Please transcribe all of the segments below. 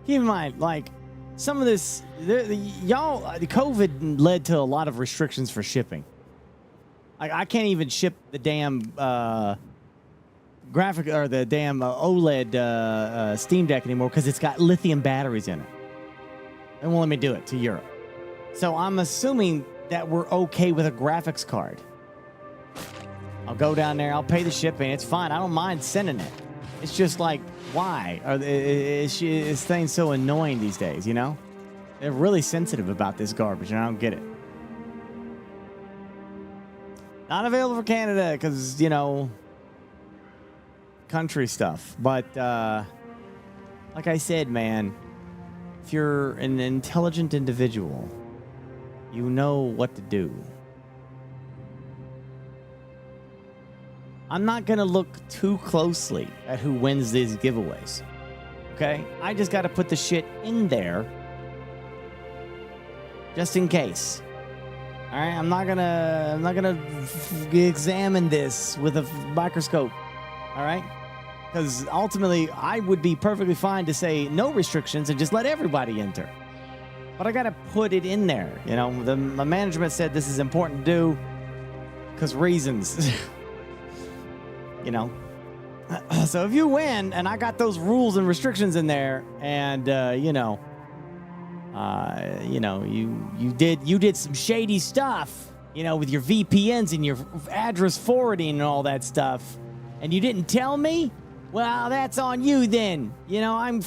keep in mind, like, some of this, y'all, the COVID led to a lot of restrictions for shipping. Like, I can't even ship the damn graphic or the damn OLED Steam Deck anymore because it's got lithium batteries in it. They won't let me do it to Europe. So I'm assuming that we're okay with a graphics card. I'll go down there. I'll pay the shipping. It's fine. I don't mind sending it. It's just like, why? Is things so annoying these days, you know? They're really sensitive about this garbage, and I don't get it. Not available for Canada because, you know, country stuff. But like I said, man, if you're an intelligent individual, you know what to do. I'm not going to look too closely at who wins these giveaways. Okay? I just got to put the shit in there just in case. All right? I'm not going to examine this with a microscope. All right? Cuz ultimately I would be perfectly fine to say no restrictions and just let everybody enter. But I got to put it in there, you know? My management said this is important to do cuz reasons. You know, so if you win and I got those rules and restrictions in there, and you did some shady stuff, you know, with your VPNs and your address forwarding and all that stuff, and you didn't tell me, well, that's on you then. You know, I've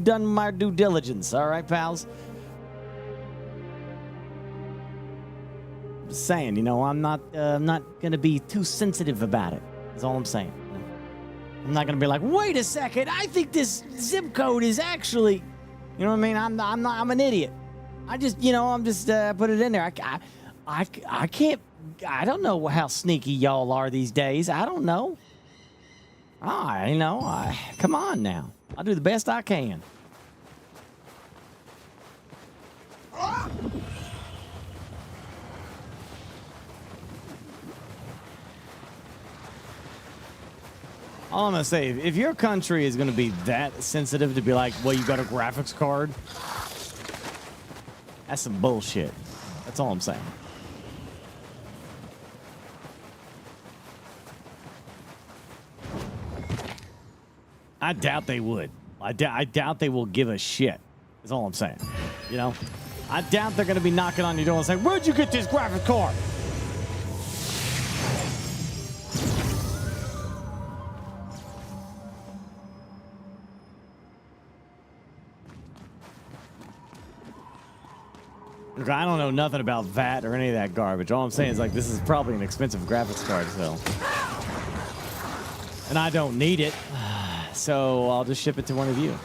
done my due diligence. All right, pals. Just saying, you know, I'm not gonna be too sensitive about it. That's all I'm saying. I'm not gonna be like, wait a second, I think this zip code is actually, you know what I mean? I'm an idiot. I just, you know, I'm just put it in there. I can't. I don't know how sneaky y'all are these days. I don't know. Come on now. I'll do the best I can. All I'm going to say, if your country is going to be that sensitive to be like, well, you got a graphics card, that's some bullshit. That's all I'm saying. I doubt they would. I doubt they will give a shit. That's all I'm saying. You know? I doubt they're going to be knocking on your door and saying, where'd you get this graphics card? Look, I don't know nothing about VAT or any of that garbage. All I'm saying is, like, this is probably an expensive graphics card, so. And I don't need it, so I'll just ship it to one of you.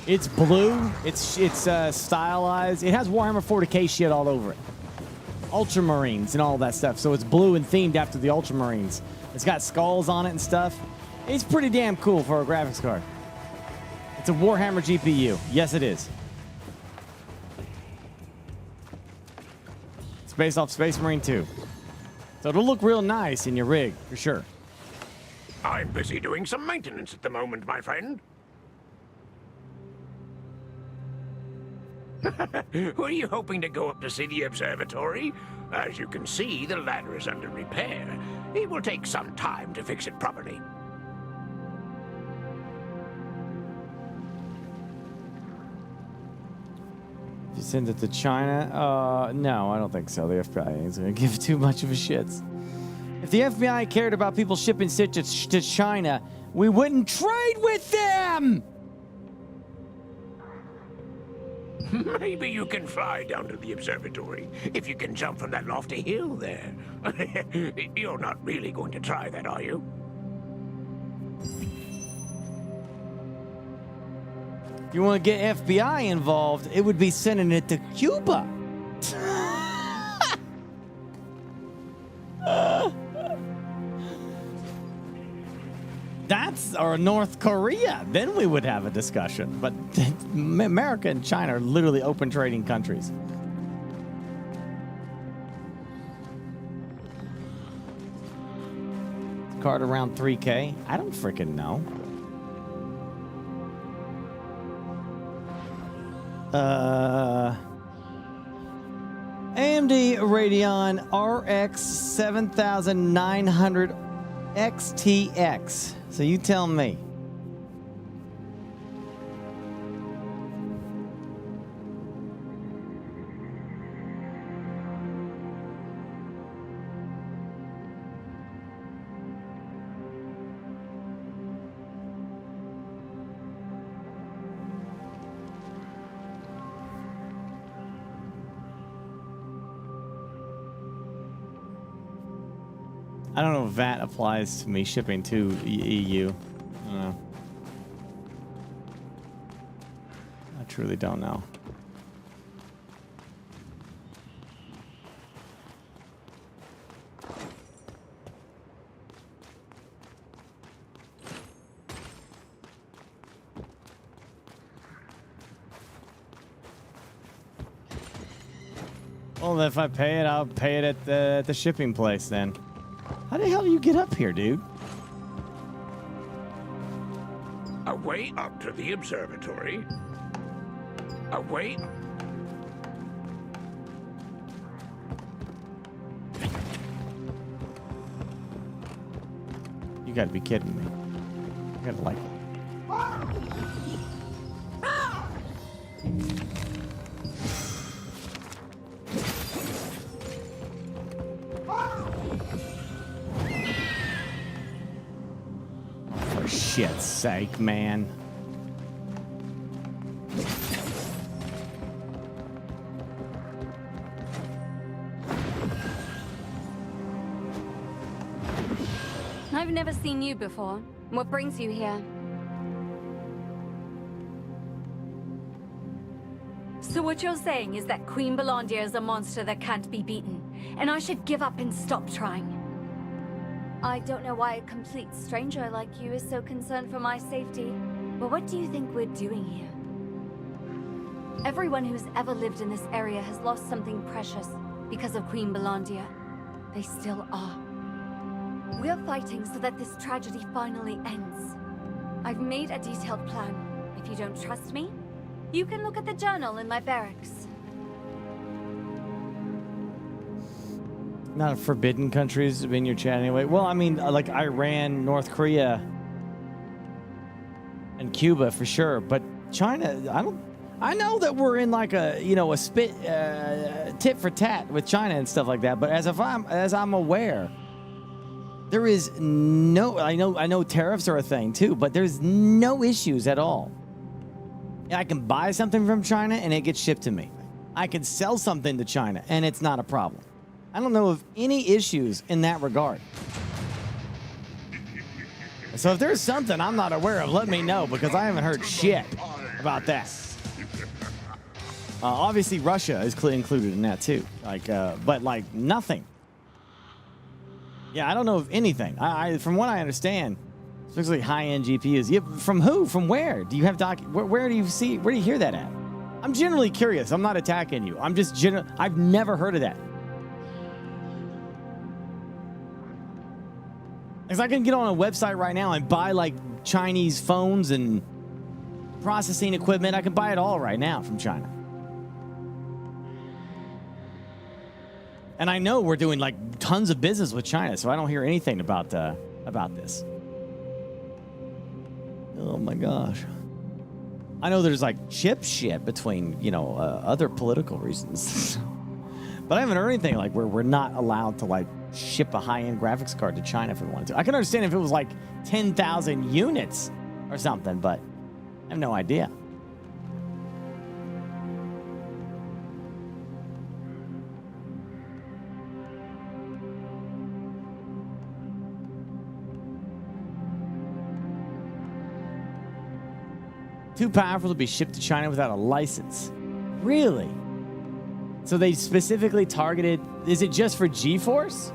It's blue. It's stylized. It has Warhammer 40K shit all over it. Ultramarines and all that stuff. So it's blue and themed after the Ultramarines. It's got skulls on it and stuff. It's pretty damn cool for a graphics card. It's a Warhammer GPU. Yes, it is. It's based off Space Marine 2. So it'll look real nice in your rig, for sure. I'm busy doing some maintenance at the moment, my friend. Were you hoping to go up to see the observatory? As you can see, the ladder is under repair. It will take some time to fix it properly. You send it to China? No, I don't think so. The FBI is going to give too much of a shit. If the FBI cared about people shipping shit to China, we wouldn't trade with them! Maybe you can fly down to the observatory if you can jump from that lofty hill there. You're not really going to try that, are you? If you want to get FBI involved, it would be sending it to Cuba. That's or North Korea. Then we would have a discussion. But America and China are literally open trading countries. card around 3K? I don't freaking know. AMD Radeon RX 7900 XTX. So you tell me. I don't know if VAT applies to me shipping to EU. I don't know. I truly don't know. Well, if I pay it, I'll pay it at the shipping place then. How the hell do you get up here, dude? A way up to the observatory. A way. You gotta be kidding me. You gotta like. For shit's sake, man. I've never seen you before. What brings you here? So what you're saying is that Queen Bellandir is a monster that can't be beaten, and I should give up and stop trying. I don't know why a complete stranger like you is so concerned for my safety, but what do you think we're doing here? Everyone who's ever lived in this area has lost something precious because of Queen Bellandir. They still are. We're fighting so that this tragedy finally ends. I've made a detailed plan. If you don't trust me, you can look at the journal in my barracks. Not forbidden countries in your chat anyway. Well, I mean, like Iran, North Korea, and Cuba for sure. But China, I know that we're in like a tit for tat with China and stuff like that. But as I'm aware, there is no. I know tariffs are a thing too, but there's no issues at all. I can buy something from China and it gets shipped to me. I can sell something to China and it's not a problem. I don't know of any issues in that regard. So if there's something I'm not aware of, let me know, because I haven't heard shit about that. Obviously, Russia is included in that too. But like nothing. Yeah, I don't know of anything. From what I understand, especially high-end GPUs. Yeah, from who? From where? Do you have where do you see? Where do you hear that at? I'm generally curious. I'm not attacking you. I'm just I've never heard of that. Because I can get on a website right now and buy like Chinese phones and processing equipment. I can buy it all right now from China. And I know we're doing like tons of business with China, so I don't hear anything about this. Oh my gosh. I know there's like chip shit between, other political reasons. But I haven't heard anything like where we're not allowed to like ship a high-end graphics card to China if we wanted to. I can understand if it was like 10,000 units or something, but I have no idea. Too powerful to be shipped to China without a license. Really? So they specifically targeted, is it just for GeForce?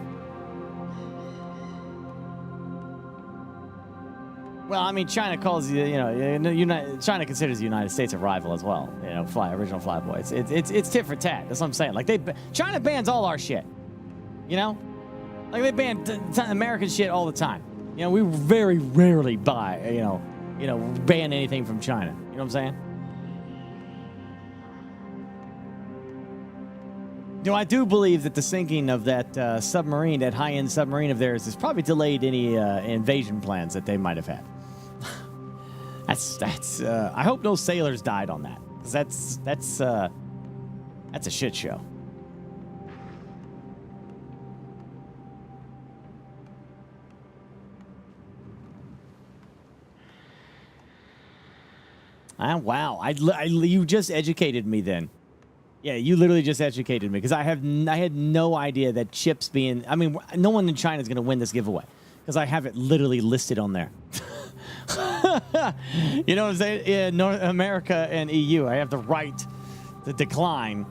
Well, I mean, China calls China considers the United States a rival as well. Original Flyboy. It's tit for tat. That's what I'm saying. Like China bans all our shit. Like they ban American shit all the time. You know, we very rarely buy, ban anything from China. You know what I'm saying? You know, I do believe that the sinking of that submarine, that high-end submarine of theirs, has probably delayed any invasion plans that they might have had. That's. I hope no sailors died on that, because that's a shit show. Wow, you just educated me then. Yeah, you literally just educated me, because I had no idea that chips being... I mean, no one in China is going to win this giveaway, because I have it literally listed on there. You know what I'm saying? Yeah, North America and EU, I have the right to decline.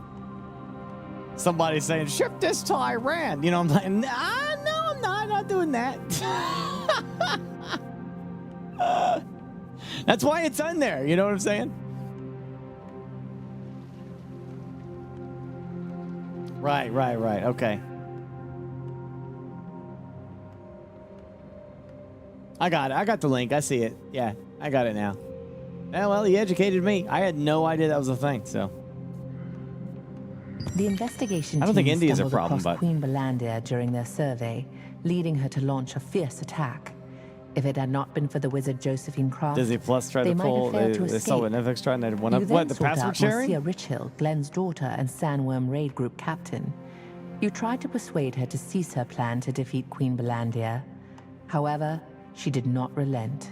Somebody's saying, ship this to Iran. You know, I'm like, nah, no, I'm not doing that. That's why it's on there. You know what I'm saying? Right. Okay. I got it. I got the link. I see it. Yeah, I got it now. Yeah, well, he educated me. I had no idea that was a thing, so. The investigation I don't think team India's a stumbled problem, across but Queen Bellandir during their survey, leading her to launch a fierce attack. If it had not been for the wizard Josephine Croft, Disney Plus tried to pull. They saw what Netflix tried, and they won up. What, the password sharing? Marcia Richhill, Glenn's daughter and Sandworm Raid Group captain. You tried to persuade her to cease her plan to defeat Queen Bellandir. However, she did not relent.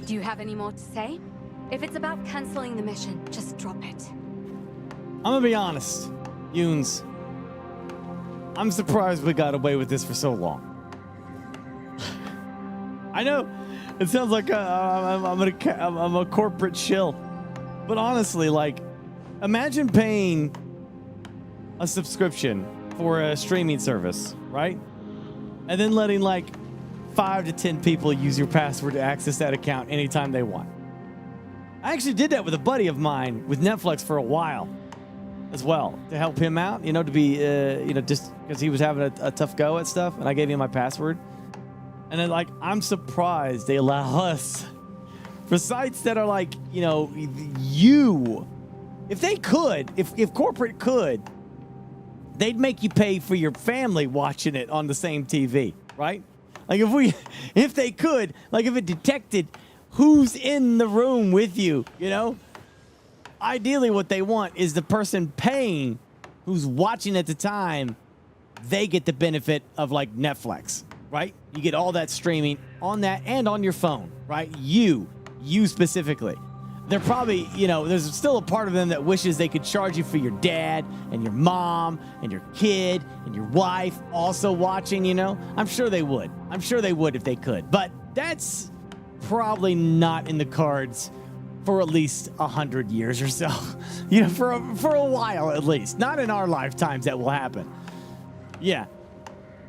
Do you have any more to say? If it's about canceling the mission, just drop it. I'm gonna be honest, Yoons. I'm surprised we got away with this for so long. I know it sounds like I'm a corporate shill, but honestly, like, imagine paying a subscription for a streaming service, right? And then letting like 5 to 10 people use your password to access that account anytime they want. I actually did that with a buddy of mine with Netflix for a while as well, to help him out, to be, just because he was having a tough go at stuff, and I gave him my password. And then, like, I'm surprised they allow us for sites that are like, if they could, if corporate could, they'd make you pay for your family watching it on the same TV, right? Like, if they could, like, if it detected who's in the room with you, ideally what they want is the person paying who's watching at the time, they get the benefit of, like, Netflix, right? You get all that streaming on that and on your phone, right? You specifically. They're probably, there's still a part of them that wishes they could charge you for your dad and your mom and your kid and your wife also watching, I'm sure they would. I'm sure they would if they could. But that's probably not in the cards for at least 100 years or so. For a while at least. Not in our lifetimes that will happen. Yeah.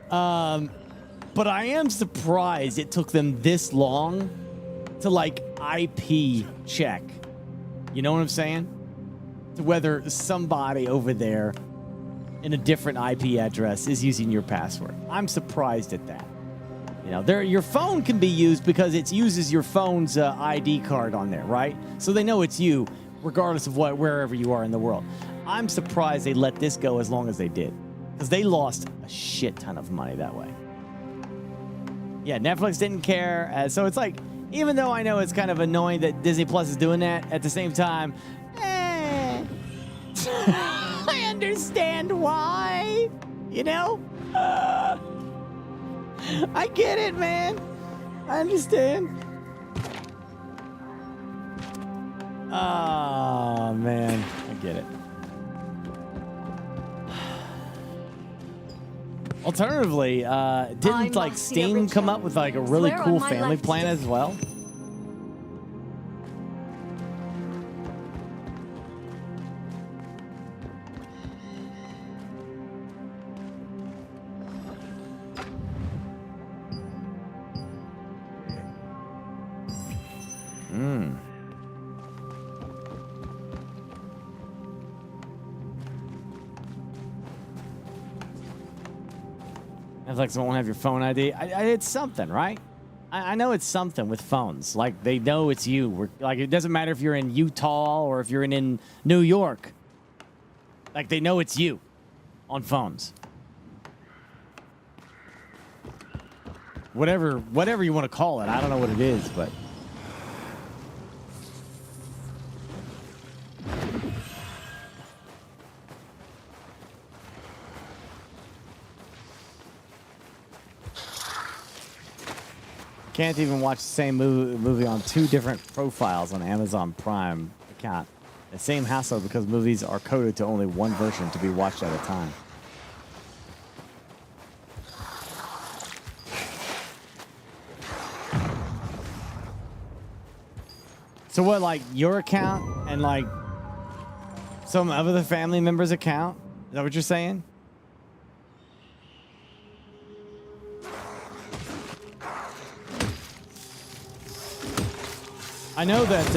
But I am surprised it took them this long to, like, IP check. You know what I'm saying? To whether somebody over there in a different IP address is using your password. I'm surprised at that. Your phone can be used because it uses your phone's ID card on there, right? So they know it's you, regardless of wherever you are in the world. I'm surprised they let this go as long as they did, because they lost a shit ton of money that way. Yeah, Netflix didn't care, so it's like, even though I know it's kind of annoying that Disney Plus is doing that, at the same time, I understand why, I get it, man. I understand. Oh, man. I get it. Alternatively, didn't, like, Steam come up with, like, a really cool family plan as well? Netflix won't have your phone ID. It's something, right? I know it's something with phones. Like, they know it's you. Like, it doesn't matter if you're in Utah or if you're in New York. Like, they know it's you on phones. Whatever you want to call it. I don't know what it is, but... Can't even watch the same movie on 2 different profiles on Amazon Prime account. The same hassle because movies are coded to only one version to be watched at a time. So what, like your account and like some other family member's account? Is that what you're saying? I know that,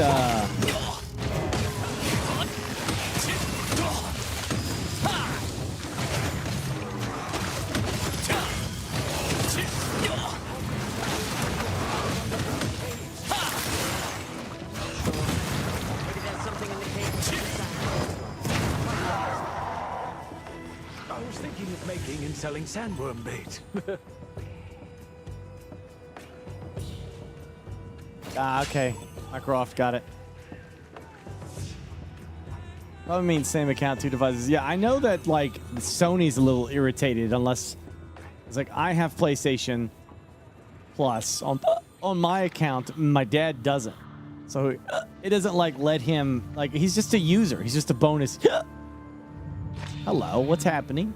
I was thinking of making and selling sandworm bait. Okay. Mycroft, got it. Probably means same account, 2 devices. Yeah, I know that, like, Sony's a little irritated unless... It's like, I have PlayStation Plus on my account. My dad doesn't. So it doesn't, like, let him... Like, he's just a user. He's just a bonus. Hello, what's happening?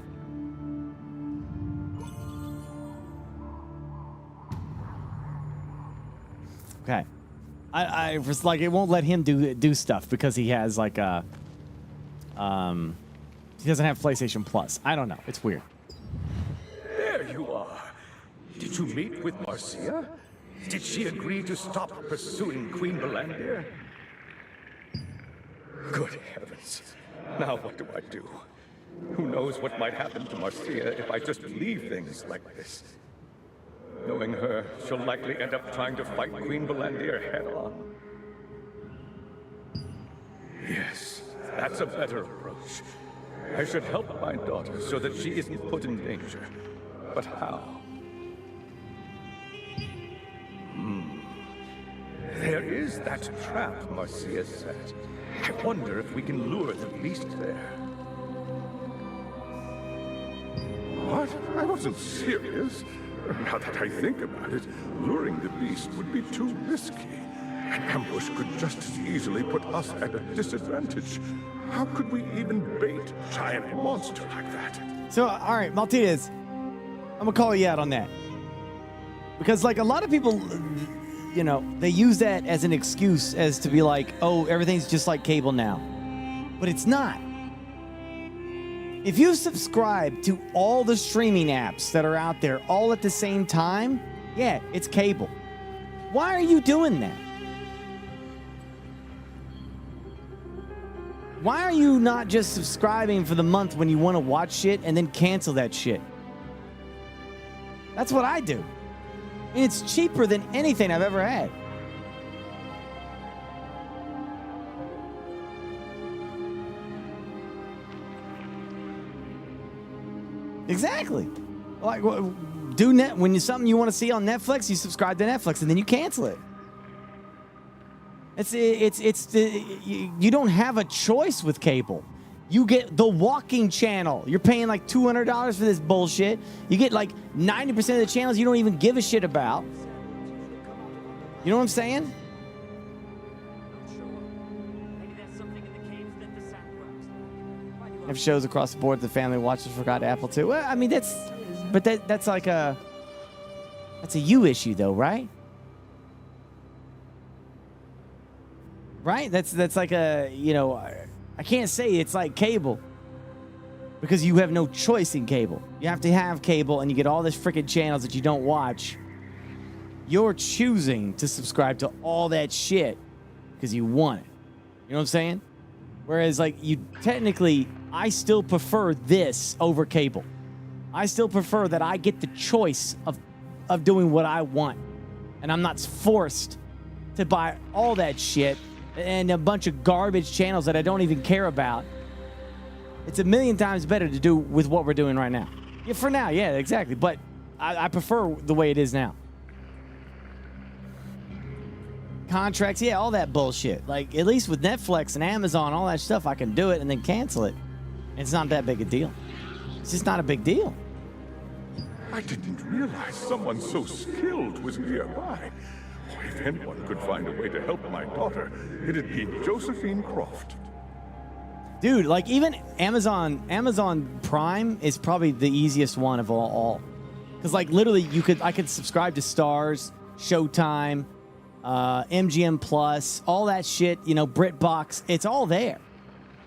Okay. I was like, it won't let him do stuff because he has like a he doesn't have PlayStation Plus. I don't know. It's weird. There you are. Did you meet with Marcia? Did she agree to stop pursuing Queen Bellandir? Good heavens. Now what do I do? Who knows what might happen to Marcia if I just leave things like this? Knowing her, she'll likely end up trying to fight Queen Bellandir head-on. Yes, that's a better approach. I should help my daughter so that she isn't put in danger. But how? There is that trap Marcia set. I wonder if we can lure the beast there. What? I wasn't serious. Now that I think about it, luring the beast would be too risky. An ambush could just as easily put us at a disadvantage. How could we even bait a giant monster like that? So, all right, Maltese, I'm gonna call you out on that because, like, a lot of people, you know, they use that as an excuse as to be like, oh, everything's just like cable now, but it's not. If you subscribe to all the streaming apps that are out there all at the same time, yeah, it's cable. Why are you doing that? Why are you not just subscribing for the month when you want to watch shit and then cancel that shit? That's what I do. And it's cheaper than anything I've ever had. Exactly. Like, when something you want to see on Netflix, you subscribe to Netflix and then you cancel it. You don't have a choice with cable. You get the Walking Channel. You're paying like $200 for this bullshit. You get like 90% of the channels you don't even give a shit about. You know what I'm saying? Have shows across the board the family watches forgot Apple too. Well, I mean that's a you issue though, right? Right? That's like a, you know, I can't say it's like cable because you have no choice in cable. You have to have cable and you get all this freaking channels that you don't watch. You're choosing to subscribe to all that shit because you want it. You know what I'm saying? Whereas, like, you technically, I still prefer this over cable. I still prefer that I get the choice of doing what I want. And I'm not forced to buy all that shit and a bunch of garbage channels that I don't even care about. It's a million times better to do with what we're doing right now. Yeah, for now, yeah, exactly. But I prefer the way it is now. Contracts, yeah, all that bullshit. Like, at least with Netflix and Amazon, all that stuff, I can do it and then cancel it. It's not that big a deal. It's just not a big deal. I didn't realize someone so skilled was nearby. If anyone could find a way to help my daughter, it'd be Josephine Croft. Dude, like, even Amazon Prime is probably the easiest one of all. Because, like, literally, I could subscribe to Stars, Showtime, MGM Plus, all that shit, you know, BritBox. It's all there.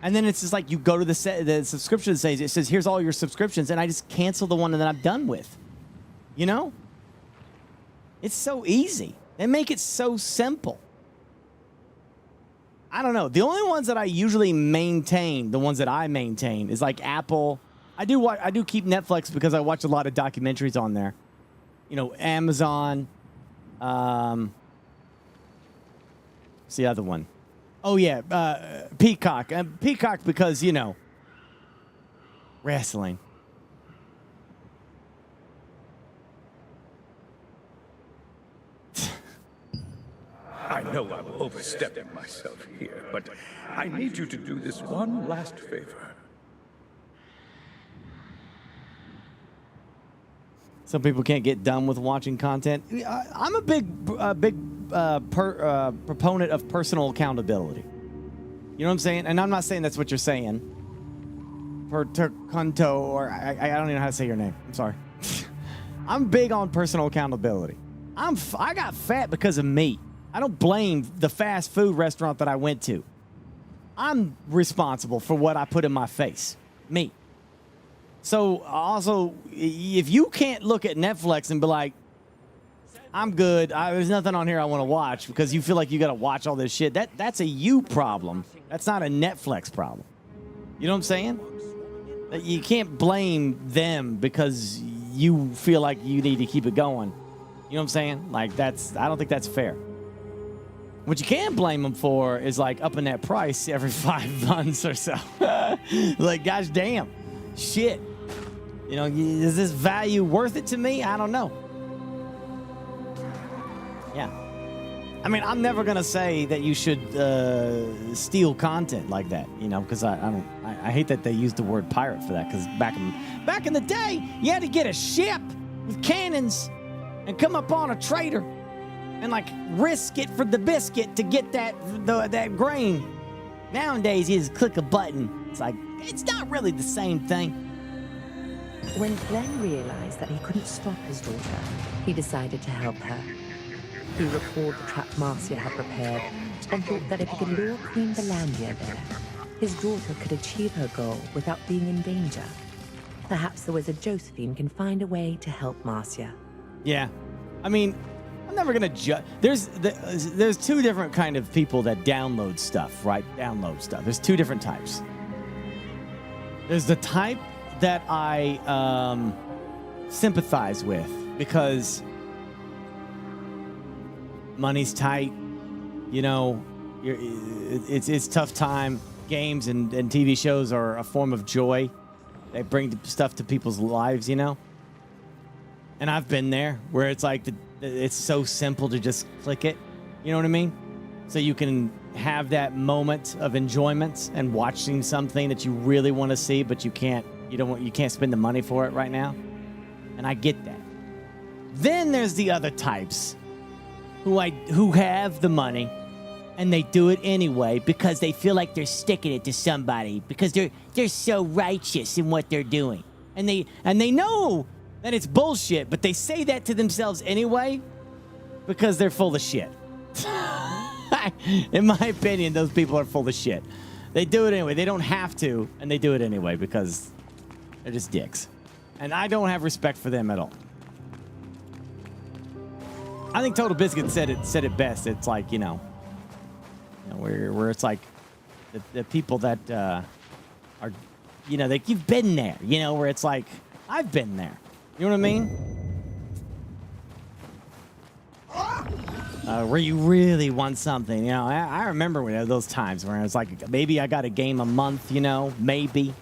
And then it's just like you go to the subscription page. It says, here's all your subscriptions. And I just cancel the one that I'm done with. You know? It's so easy. They make it so simple. I don't know. The only ones that I usually maintain, the ones that I maintain, is like Apple. I do keep Netflix because I watch a lot of documentaries on there. You know, Amazon. What's the other one? Oh, yeah, Peacock. Peacock because, you know, wrestling. I know I'm overstepping myself here, but I need you to do this one last favor. Some people can't get done with watching content. I'm a big proponent of personal accountability. You know what I'm saying? And I'm not saying that's what you're saying. Or I don't even know how to say your name. I'm sorry. I'm big on personal accountability. I got fat because of me. I don't blame the fast food restaurant that I went to. I'm responsible for what I put in my face. Me. So, also, if you can't look at Netflix and be like, I'm good, there's nothing on here I want to watch, because you feel like you got to watch all this shit, that's a you problem. That's not a Netflix problem. You know what I'm saying? You can't blame them because you feel like you need to keep it going. You know what I'm saying? Like, I don't think that's fair. What you can blame them for is, like, upping that price every 5 months or so. Like, gosh damn. Shit. You know, is this value worth it to me? I don't know. Yeah. I mean, I'm never going to say that you should steal content like that, you know, because I hate that they use the word pirate for that, because back in the day, you had to get a ship with cannons and come up on a trader and, like, risk it for the biscuit to get that grain. Nowadays, you just click a button. It's like, it's not really the same thing. When Glenn realized that he couldn't stop his daughter, he decided to help her. He recalled the trap Marcia had prepared and thought that if he could lure Queen Bellandir there, his daughter could achieve her goal without being in danger. Perhaps the wizard Josephine can find a way to help Marcia. Yeah. I mean, I'm never going to judge. There's 2 different kind of people that download stuff, right? Download stuff. There's 2 different types. There's the type that I sympathize with because money's tight, you know, it's tough time. Games and TV shows are a form of joy. They bring stuff to people's lives, you know. And I've been there where it's like it's so simple to just click it. You know what I mean? So you can have that moment of enjoyment and watching something that you really want to see, but you can't spend the money for it right now. And I get that. Then there's the other types who have the money and they do it anyway because they feel like they're sticking it to somebody because they're so righteous in what they're doing. And they know that it's bullshit, but they say that to themselves anyway because they're full of shit. In my opinion, those people are full of shit. They do it anyway. They don't have to, and they do it anyway because they're just dicks. And I don't have respect for them at all. I think Total Biscuit said it best. It's like, you know where it's like the people that are, you know, like you've been there, you know, where it's like, I've been there. You know what I mean? Where you really want something, you know. I remember when those times where I was like, maybe I got a game a month, you know, maybe,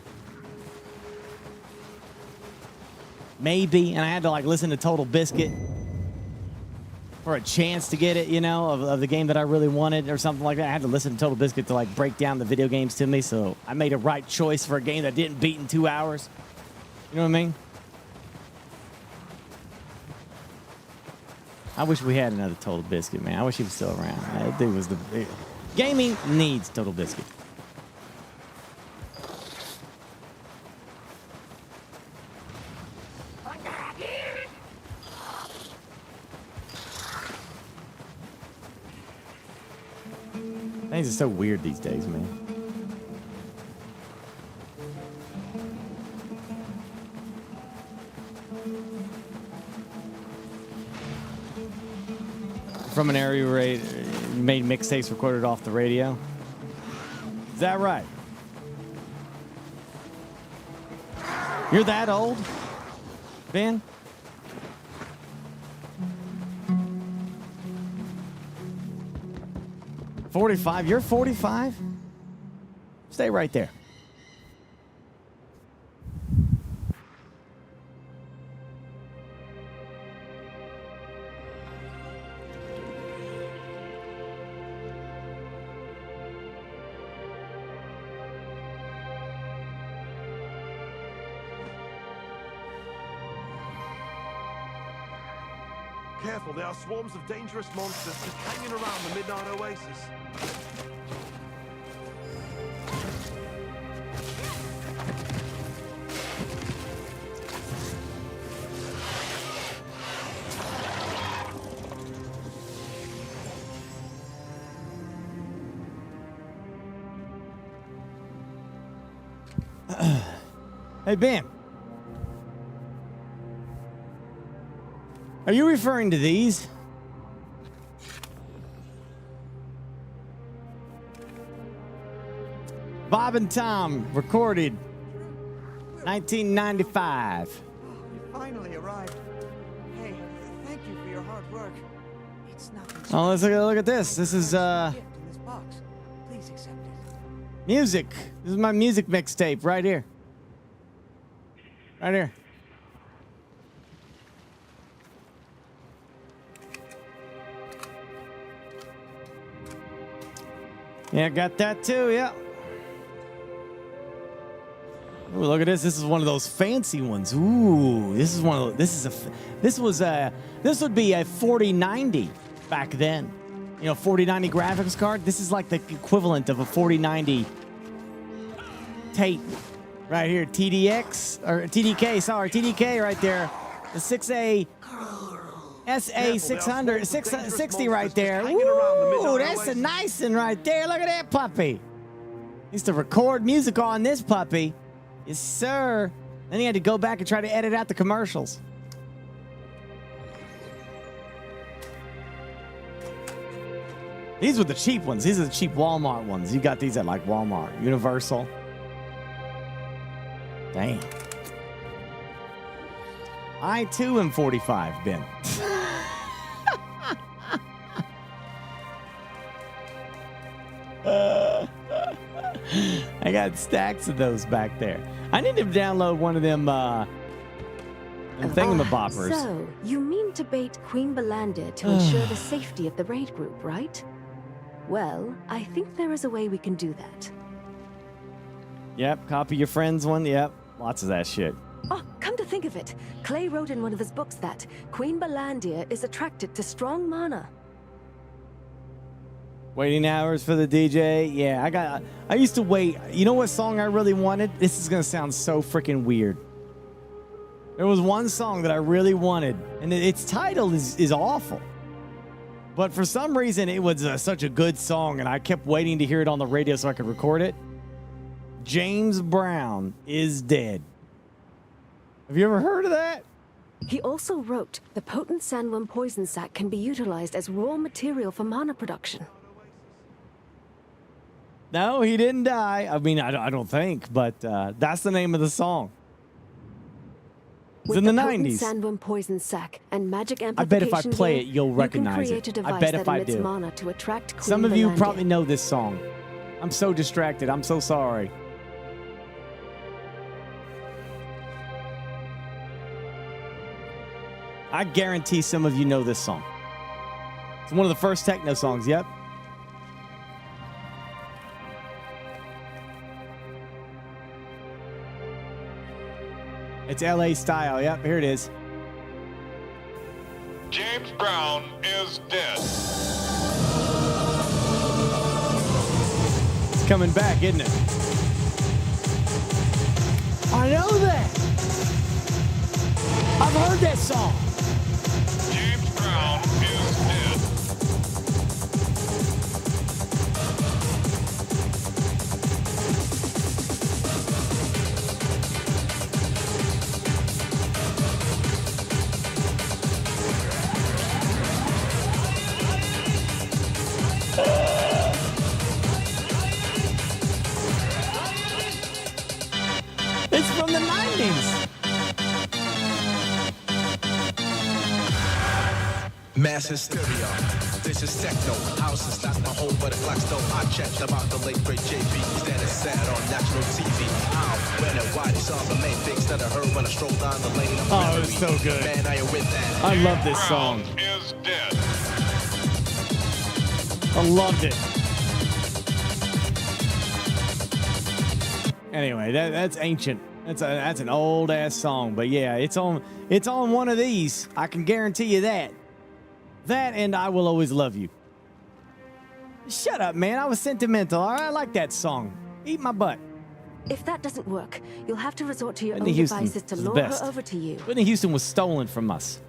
and I had to like listen to Total Biscuit for a chance to get it, you know, of the game that I really wanted or something like that. I had to listen to Total Biscuit to like break down the video games to me, so I made a right choice for a game that didn't beat in 2 hours. You know what I mean? I wish we had another Total Biscuit, man. I wish he was still around. That dude was the gaming needs Total Biscuit. Things are so weird these days, man. From an area where you made mixtapes recorded off the radio. Is that right? You're that old, Ben? $45? You're 45? Stay right there. Careful, there are swarms of dangerous monsters just hanging around the Midnight Oasis. Hey, Ben. Are you referring to these? Bob and Tom recorded 1995. You finally arrived. Hey, thank you for your hard work. It's nothing. Oh, let's look at this. This is gift in this box. Please accept it. music. This is my music mixtape right here. Right here. Yeah, got that too. Yeah. Ooh, look at this. This is one of those fancy ones. Ooh, this is one of those, this would be a 4090 back then. You know, 4090 graphics card. This is like the equivalent of a 4090 tape right here. TDX or TDK, sorry, TDK right there. The 6A SA 600 660 right there. Ooh, that's a nice one right there. Look at that puppy. Used to record music on this puppy. Yes, sir. Then he had to go back and try to edit out the commercials. These were the cheap ones. These are the cheap Walmart ones. You got these at like Walmart, Universal. Damn. I too am 45, Ben. I got stacks of those back there. I need to download one of them thingamaboppers. So, you mean to bait Queen Bellandir to ensure the safety of the raid group, right? Well, I think there is a way we can do that. Yep, copy your friend's one. Yep, lots of that shit. Oh, come to think of it, Clay wrote in one of his books that Queen Bellandir is attracted to strong mana. Waiting hours for the DJ. Yeah, I used to wait. You know what song I really wanted? This is going to sound so freaking weird. There was one song that I really wanted, and its title is awful. But for some reason, it was such a good song, and I kept waiting to hear it on the radio so I could record it. James Brown is Dead. Have you ever heard of that? He also wrote the potent sandworm poison sac can be utilized as raw material for mana production. No, he didn't die. I mean, I don't think, but that's the name of the song. It's in the potent 90s. sandworm poison sac and magic I bet if I amplification play gear, it, you'll recognize you it. can create a I device bet if that I emits do. mana to attract Queen Some of you Bellandir. probably know this song. I'm so distracted. I'm so sorry. I guarantee some of you know this song. It's one of the first techno songs, yep. It's LA style, yep, here it is. James Brown is dead. It's coming back, isn't it? I know that. I've heard that song. James Brown is dead. It's from the 90s. Mass hysteria. This is techno. House is not my home, but a Blackstone. I checked about the late great JB. That is sad on national TV. How, when, and why? These are the main things that I heard when I strolled down the lane. Oh, it's so good. Man, I am with that. I love this song. Is dead. I loved it. Anyway, that's ancient. That's an old ass song, but yeah, it's on one of these. I can guarantee you that. That and I Will Always Love You. Shut up, man. I was sentimental. All right, I like that song. Eat my butt. If that doesn't work, you'll have to resort to your Whitney own Houston devices to was the lure best. her over to you. Whitney Houston was stolen from us.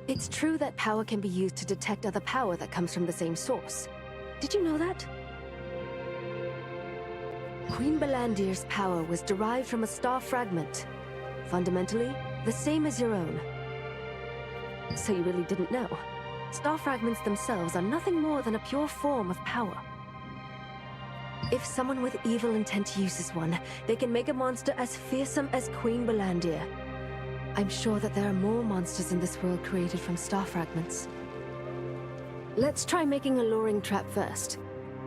It's true that power can be used to detect other power that comes from the same source. Did you know that? Queen Bellandir's power was derived from a star fragment. Fundamentally, the same as your own. So you really didn't know? Star fragments themselves are nothing more than a pure form of power. If someone with evil intent uses one, they can make a monster as fearsome as Queen Bellandir. I'm sure that there are more monsters in this world created from star fragments. Let's try making a luring trap first.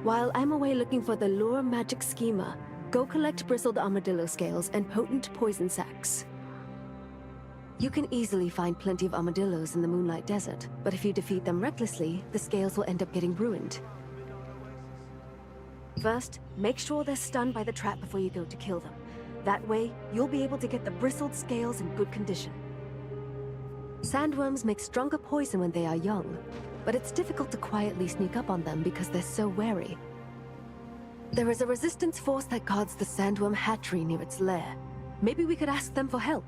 While I'm away looking for the lure magic schema, go collect bristled armadillo scales and potent poison sacs. You can easily find plenty of armadillos in the Moonlight Desert, but if you defeat them recklessly, the scales will end up getting ruined. First, make sure they're stunned by the trap before you go to kill them. That way, you'll be able to get the bristled scales in good condition. Sandworms make stronger poison when they are young, but it's difficult to quietly sneak up on them because they're so wary. There is a resistance force that guards the sandworm hatchery near its lair. Maybe we could ask them for help.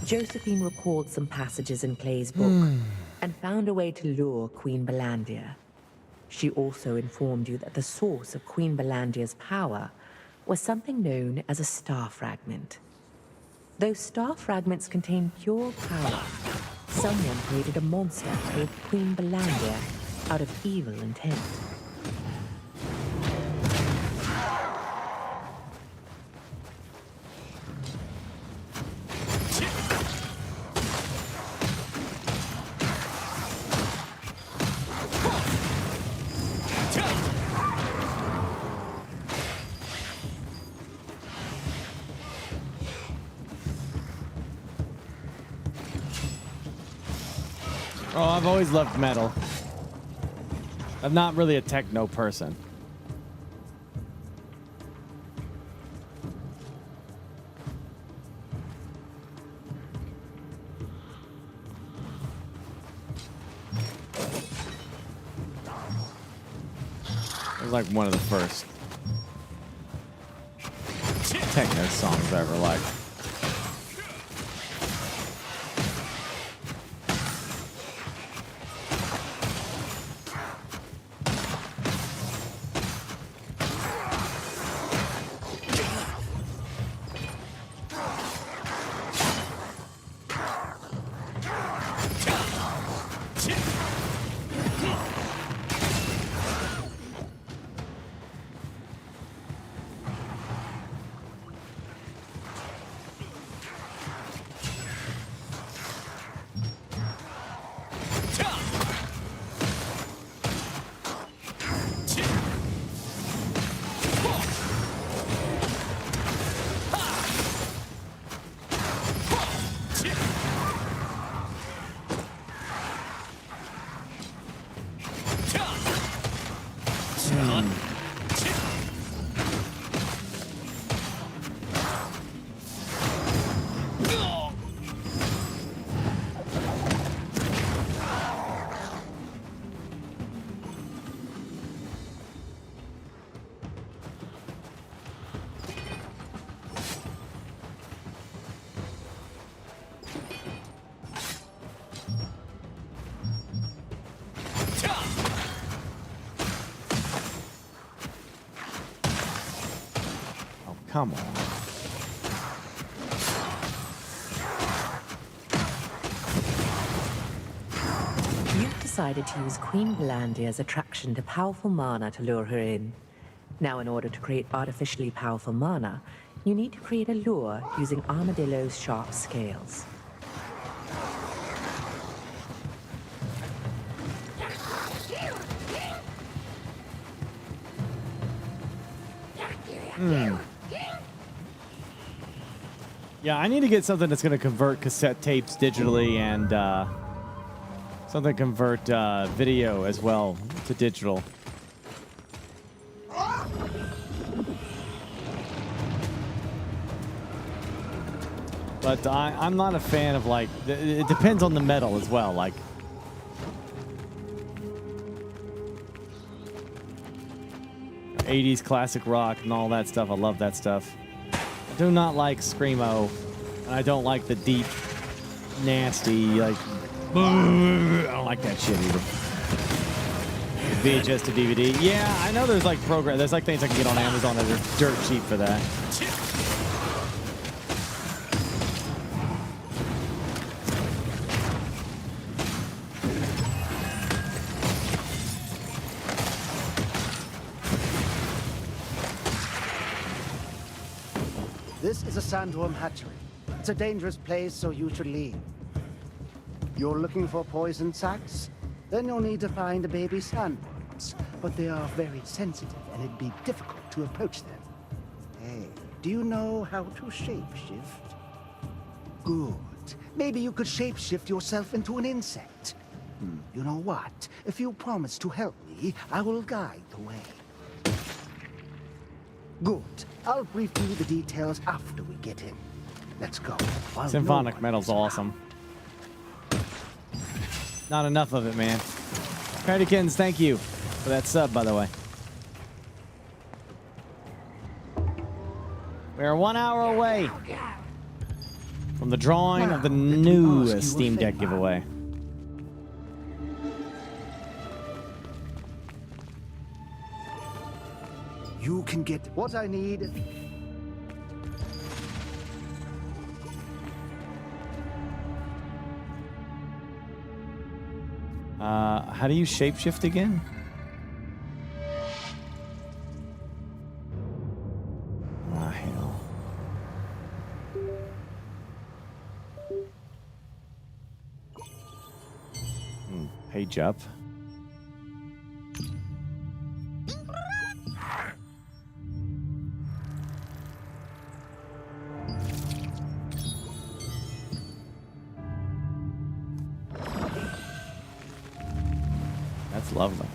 Josephine recalled some passages in Clay's book and found a way to lure Queen Bellandir. She also informed you that the source of Queen Bellandir's power was something known as a star fragment. Those star fragments contain pure power. Someone created a monster called Queen Bellandir out of evil intent. Oh, I've always loved metal. I'm not really a techno person. It was like one of the first techno songs I ever liked. Come on. You've decided to use Queen Bellandir's attraction to powerful mana to lure her in. Now, in order to create artificially powerful mana, you need to create a lure using Armadillo's sharp scales. Yeah, I need to get something that's going to convert cassette tapes digitally and something to convert video as well to digital. But I'm not a fan of, like, it depends on the metal as well. Like, '80s classic rock and all that stuff. I love that stuff. I do not like screamo, and I don't like the deep, nasty, like, I don't like that shit either. VHS to DVD. Yeah, I know there's like there's like things I can get on Amazon that are dirt cheap for that. This is a sandworm hatchery. It's a dangerous place, so you should leave. You're looking for poison sacs? Then you'll need to find the baby sandworms. But they are very sensitive, and it'd be difficult to approach them. Hey, do you know how to shapeshift? Good. Maybe you could shapeshift yourself into an insect. You know what? If you promise to help me, I will guide the way. Good. I'll brief you the details after we get in. Let's go. Symphonic metal's awesome. Not enough of it, man. Cradykins, thank you for that sub, by the way. We are 1 hour away from the drawing of the new Steam Deck giveaway. You can get what I need. How do you shapeshift again? Ah, hell. Page up. That's lovely.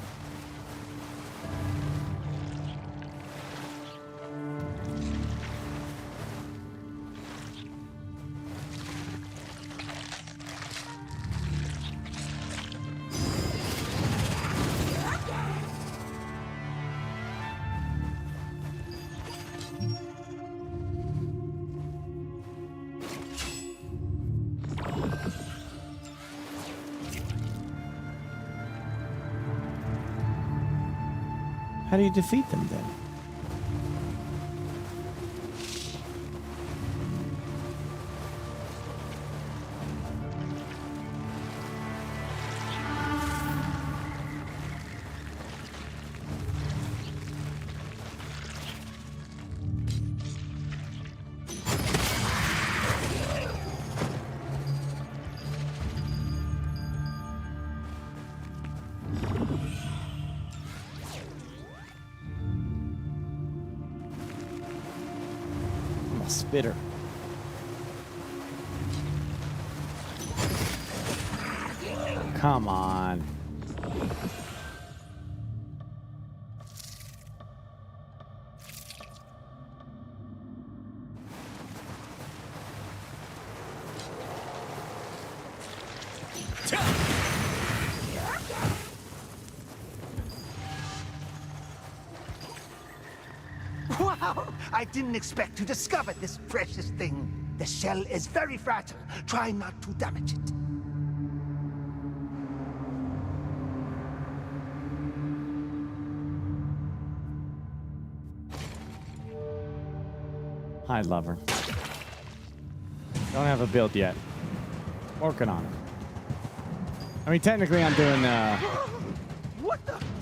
How do you defeat them then? Spitter. Come on. Wow! I didn't expect to discover this precious thing. The shell is very fragile. Try not to damage it. I love her. Don't have a build yet. Working on it. I mean, technically, I'm doing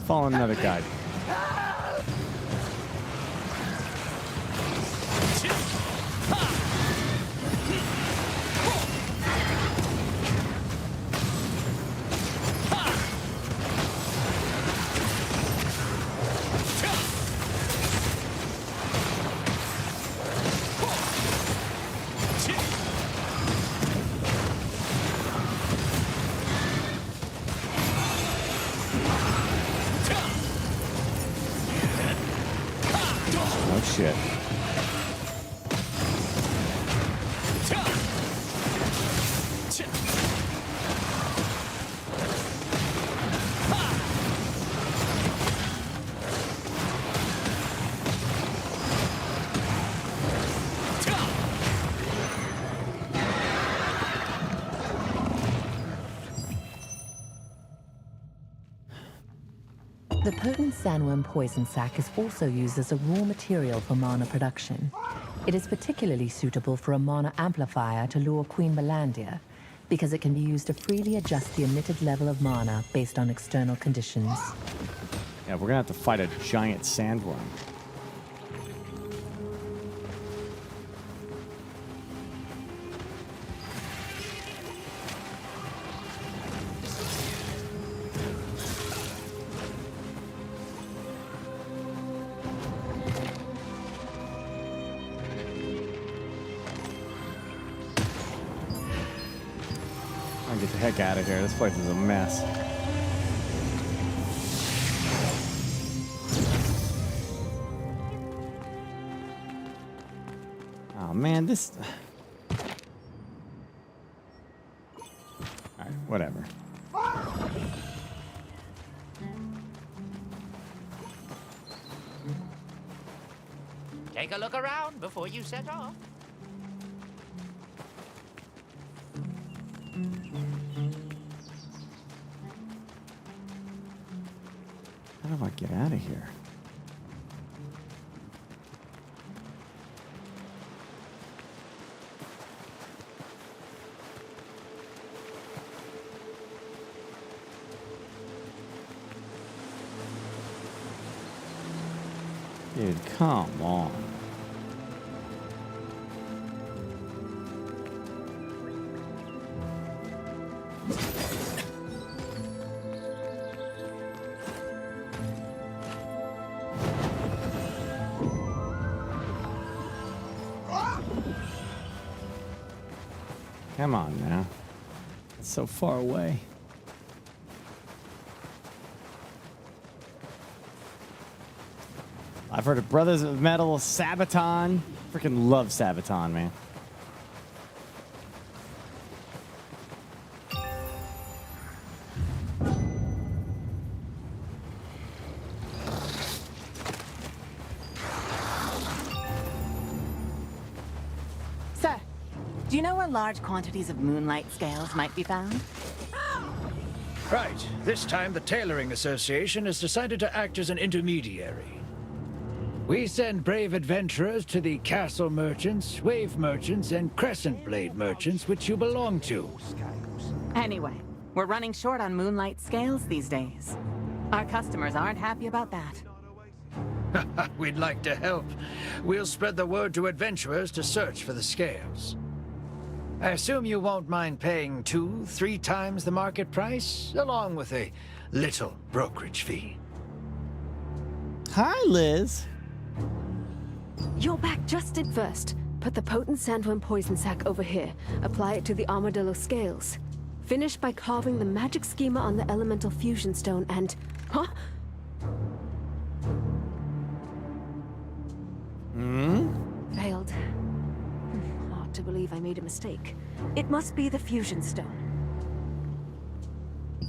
following another guide. Oh shit. The potent sandworm poison sac is also used as a raw material for mana production. It is particularly suitable for a mana amplifier to lure Queen Bellandir, because it can be used to freely adjust the emitted level of mana based on external conditions. Yeah, we're gonna have to fight a giant sandworm. Get the heck out of here. This place is a mess. Oh man, this... Alright, whatever. Take a look around before you set off. How do I get out of here? Dude, come on. Come on now. It's so far away. I've heard of Brothers of Metal, Sabaton. Freaking love Sabaton, man. Sir, do you know where large quantities of moonlight scales might be found? Right. This time, the Tailoring Association has decided to act as an intermediary. We send brave adventurers to the Castle Merchants, Wave Merchants, and Crescent Blade Merchants, which you belong to. Anyway, we're running short on moonlight scales these days. Our customers aren't happy about that. We'd like to help. We'll spread the word to adventurers to search for the scales. I assume you won't mind paying 2-3 times the market price, along with a little brokerage fee. Hi, Liz. You're back just in first. Put the potent sandworm poison sac over here. Apply it to the armadillo scales. Finish by carving the magic schema on the elemental fusion stone and... Huh? Failed. Hard to believe I made a mistake. It must be the fusion stone.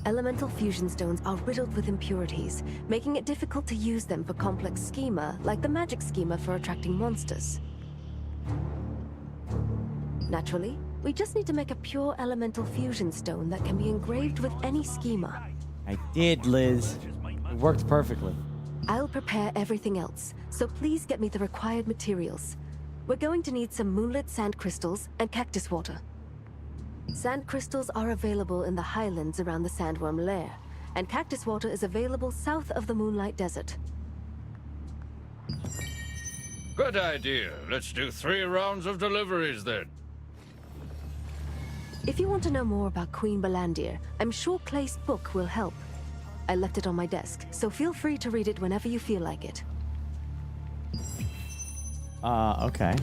Elemental fusion stones are riddled with impurities, making it difficult to use them for complex schema, like the magic schema for attracting monsters. Naturally, we just need to make a pure elemental fusion stone that can be engraved with any schema. I did, Liz. It worked perfectly. I'll prepare everything else, so please get me the required materials. We're going to need some moonlit sand crystals and cactus water. Sand crystals are available in the highlands around the sandworm lair, and cactus water is available south of the Moonlight Desert. Good idea. Let's do 3 rounds of deliveries then. If you want to know more about Queen Bellandir, I'm sure Clay's book will help. I left it on my desk, so feel free to read it whenever you feel like it. Okay.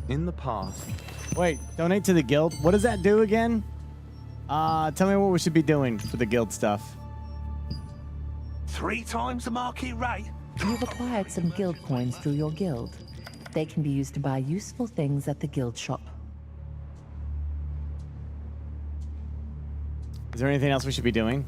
In the past. Wait, donate to the guild. What does that do again? Tell me what we should be doing for the guild stuff. 3 times the market rate? You've acquired some guild coins through your guild. They can be used to buy useful things at the guild shop. Is there anything else we should be doing?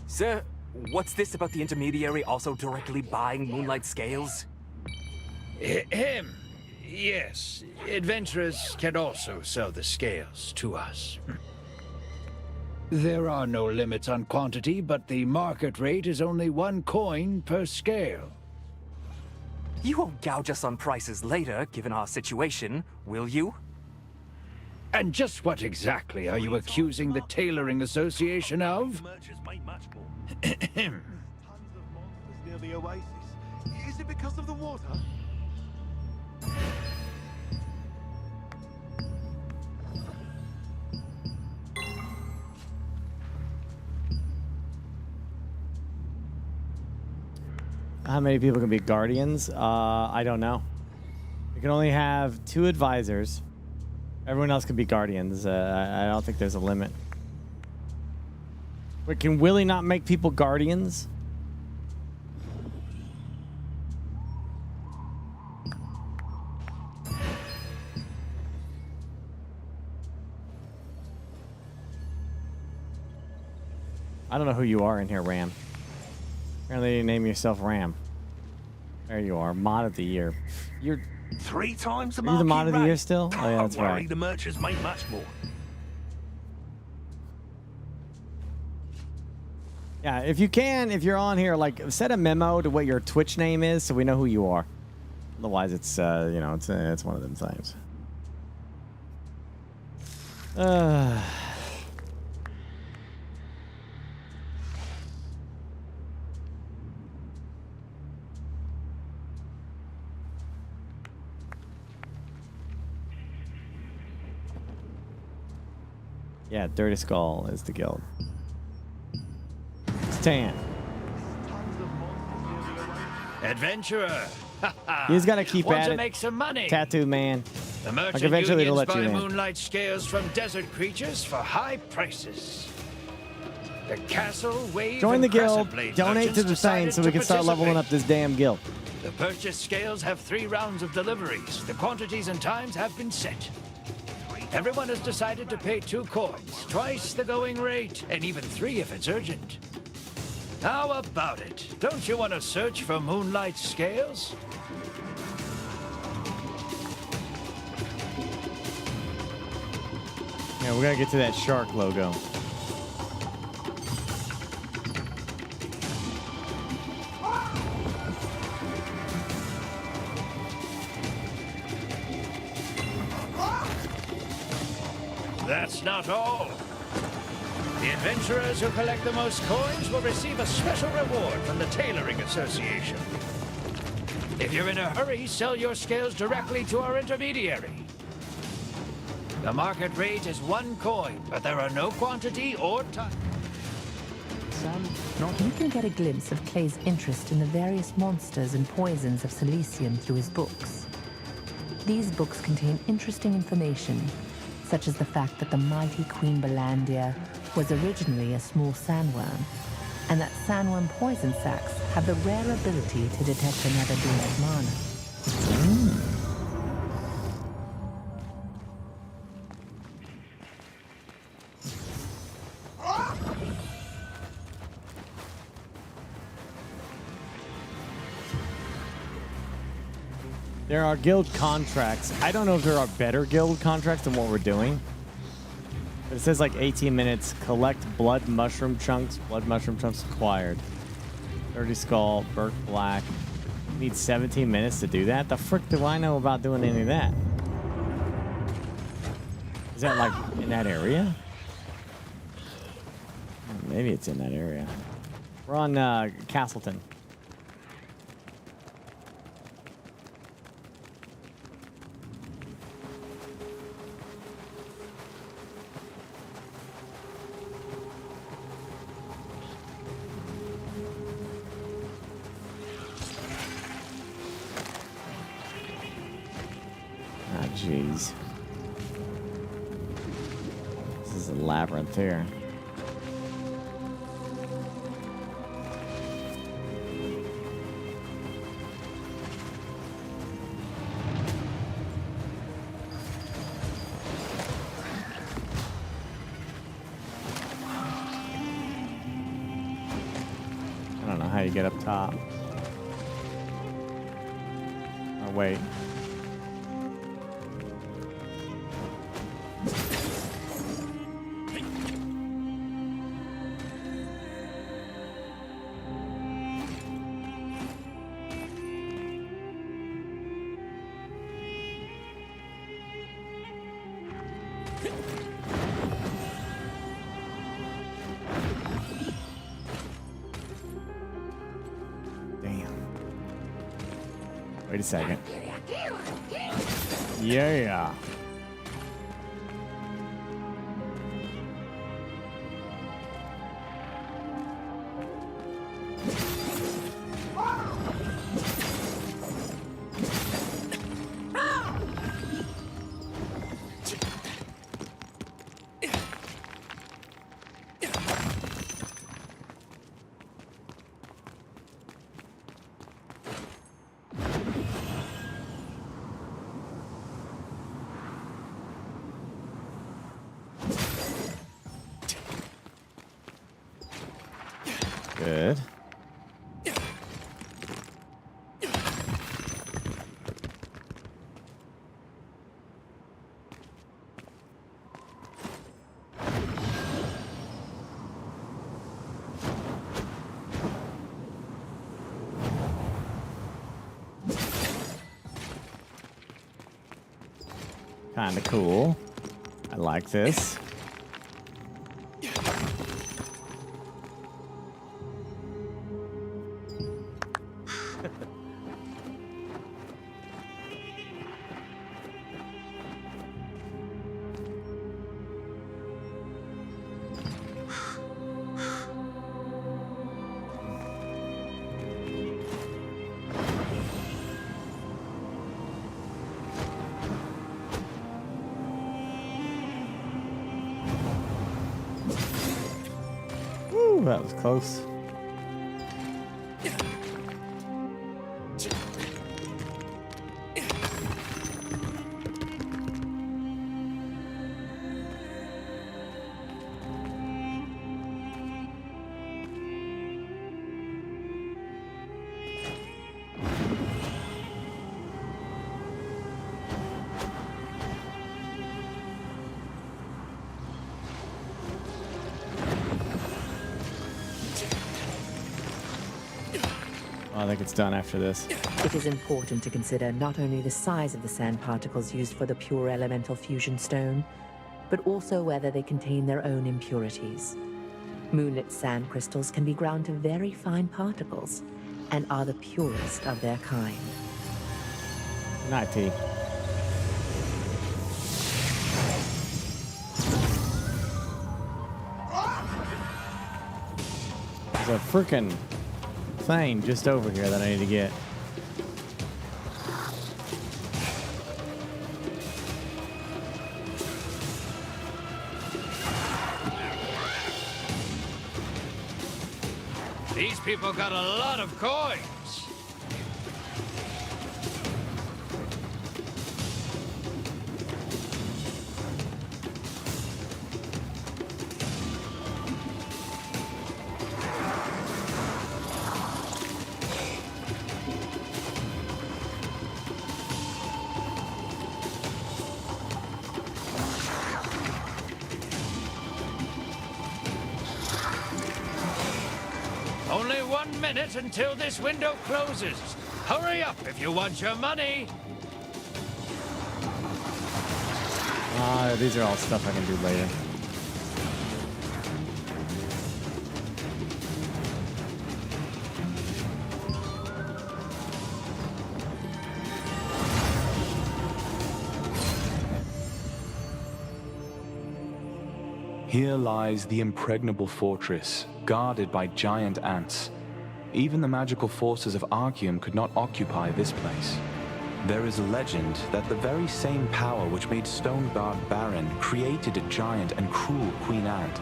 Sir, what's this about the intermediary also directly buying moonlight scales? Him. Yes. Adventurers can also sell the scales to us. There are no limits on quantity, but the market rate is only 1 coin per scale. You won't gouge us on prices later, given our situation, will you? And just what exactly are you accusing the Tailoring Association of? Near the oasis. Is it because of the water? How many people can be guardians? I don't know. You can only have 2 advisors. Everyone else can be guardians. I don't think there's a limit. Wait, can Willie not make people guardians? I don't know who you are in here, Ram. Apparently you name yourself Ram. There you are, mod of the year. You're 3 times the Are market you the mod of the rate? year still? Oh yeah, that's Don't worry, right. the merchants make much more. Yeah, if you can, if you're on here, like send a memo to what your Twitch name is so we know who you are. Otherwise, it's you know, it's one of them things. Yeah, Dirty Skull is the guild. Stan. Adventurer. He's got to keep Want at to it. make some money. Tattoo man. The Like merchant eventually to unions let you buy in. moonlight scales from desert creatures for high prices. The castle, wave, Join the and guild. crescent blade Donate to the merchants thing decided so to we can start leveling up participate. this damn guild. The purchased scales have 3 rounds of deliveries. The quantities and times have been set. Everyone has decided to pay 2 coins, twice the going rate, and even 3 if it's urgent. How about it? Don't you want to search for moonlight scales? Yeah, we gotta get to that shark logo. That's not all. The adventurers who collect the most coins will receive a special reward from the Tailoring Association. If you're in a hurry, sell your scales directly to our intermediary. The market rate is 1 coin, but there are no quantity or time. You can get a glimpse of Clay's interest in the various monsters and poisons of Silesium through his books. These books contain interesting information, such as the fact that the mighty Queen Bellandir was originally a small sandworm, and that sandworm poison sacs have the rare ability to detect another being's mana. There are guild contracts. I don't know if there are better guild contracts than what we're doing. But it says like 18 minutes. Collect blood mushroom chunks. Blood mushroom chunks acquired. 30 skull. BurkeBlack. Need 17 minutes to do that? The frick do I know about doing any of that? Is that like in that area? Maybe it's in that area. We're on Castleton. Ah, jeez. This is a labyrinth here. I don't know how you get up top. Oh, wait. Wait a second. Yeah. Good. Kinda cool. I like this. Woo, that was close. I think it's done after this. It is important to consider not only the size of the sand particles used for the pure elemental fusion stone, but also whether they contain their own impurities. Moonlit sand crystals can be ground to very fine particles and are the purest of their kind. Good night, T. There's a freaking thing just over here that I need to get. These people got a lot of coins. minute until this window closes. Hurry up if you want your money. These are all stuff I can do later. Here lies the impregnable fortress, guarded by giant ants. Even the magical forces of Arceum could not occupy this place. There is a legend that the very same power which made Stoneguard barren created a giant and cruel Queen Ant.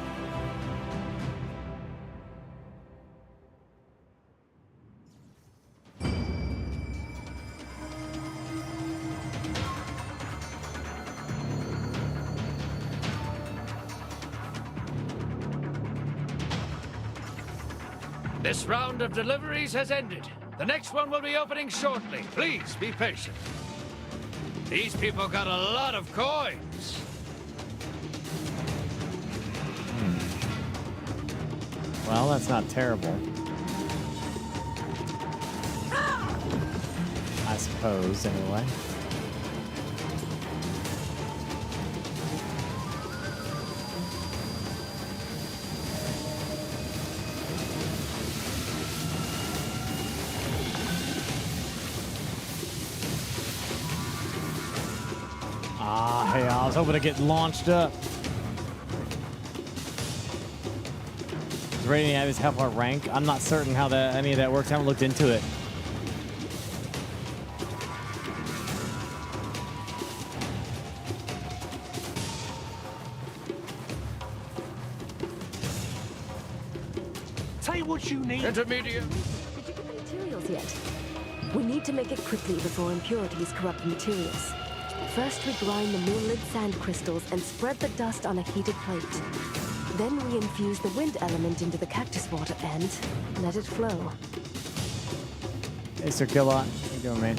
This round of deliveries has ended. The next one will be opening shortly. Please be patient. These people got a lot of coins. Well, that's not terrible. I suppose, anyway. Hey, I was hoping to get launched up. Does rating average help our rank? I'm not certain how any of that works. I haven't looked into it. Say what you need. Intermediate. Did you get the materials yet? We need to make it quickly before impurities corrupt the materials. First, we grind the moonlit sand crystals and spread the dust on a heated plate. Then we infuse the wind element into the cactus water and let it flow. Hey, Sir Killot. How you doing, man?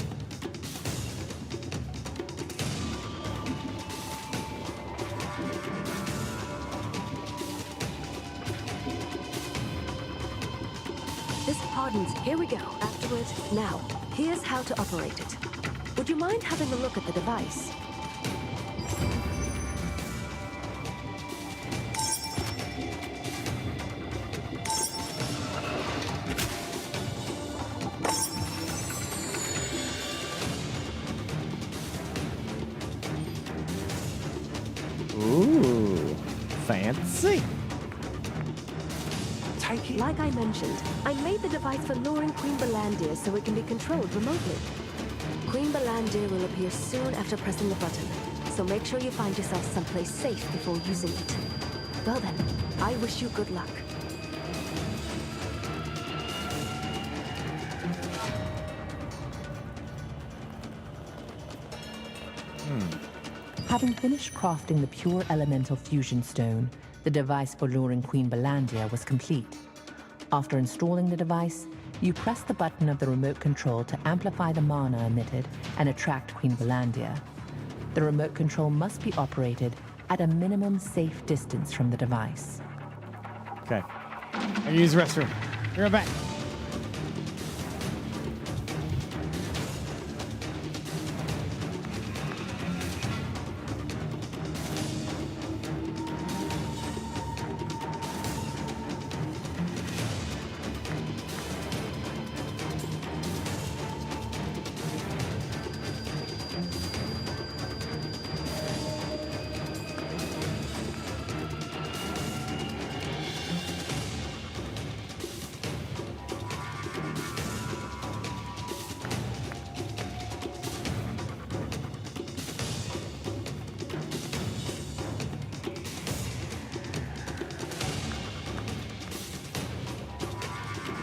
This hardens. Here we go. Afterward, now, here's how to operate it. Would you mind having a look at the device? Ooh, fancy. Take it. Like I mentioned, I made the device for luring Queen Bellandir so it can be controlled remotely. Queen Bellandir will appear soon after pressing the button, so make sure you find yourself someplace safe before using it. Well then, I wish you good luck. Having finished crafting the pure elemental fusion stone, the device for luring Queen Bellandir was complete. After installing the device, you press the button of the remote control to amplify the mana emitted and attract Queen Bellandir. The remote control must be operated at a minimum safe distance from the device. Okay. I can use the restroom. Be right back.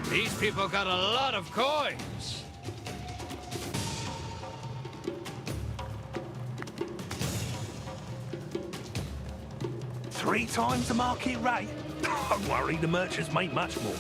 These people got a lot of coins. Three times the market rate? Don't worry, the merchants make much more.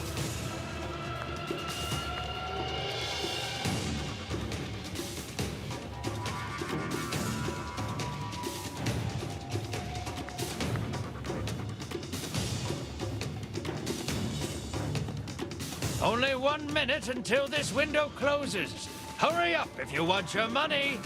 Only 1 minute until this window closes. Hurry up if you want your money.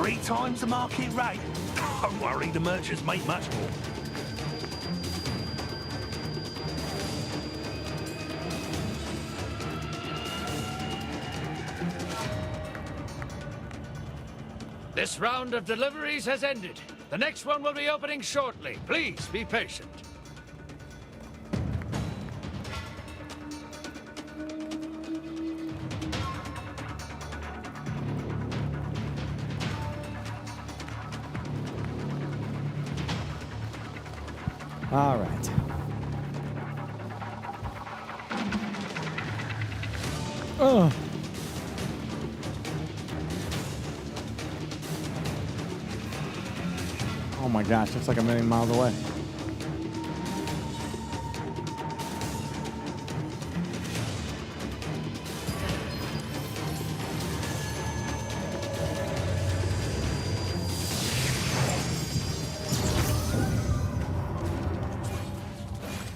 Three times the market rate. Don't worry, the merchants make much more. This round of deliveries has ended. The next one will be opening shortly. Please be patient. All right. Oh. Oh my gosh, it's like a million miles away.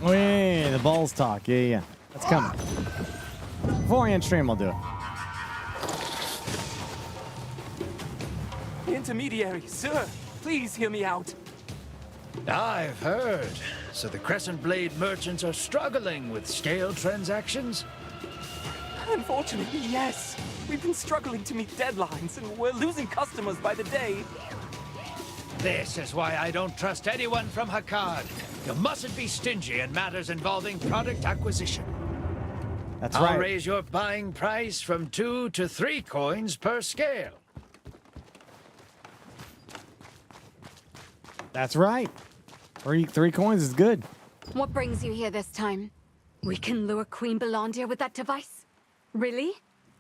Oh yeah, the balls talk. Yeah. That's coming. Before I end stream, I'll do it. Intermediary, sir, please hear me out. I've heard. So the Crescent Blade merchants are struggling with scale transactions? Unfortunately, yes. We've been struggling to meet deadlines, and we're losing customers by the day. This is why I don't trust anyone from Hakad. You mustn't be stingy in matters involving product acquisition. That's I'll right. raise your buying price from 2 to 3 coins per scale. That's right. Three coins is good. What brings you here this time? We can lure Queen Bellandir with that device? Really?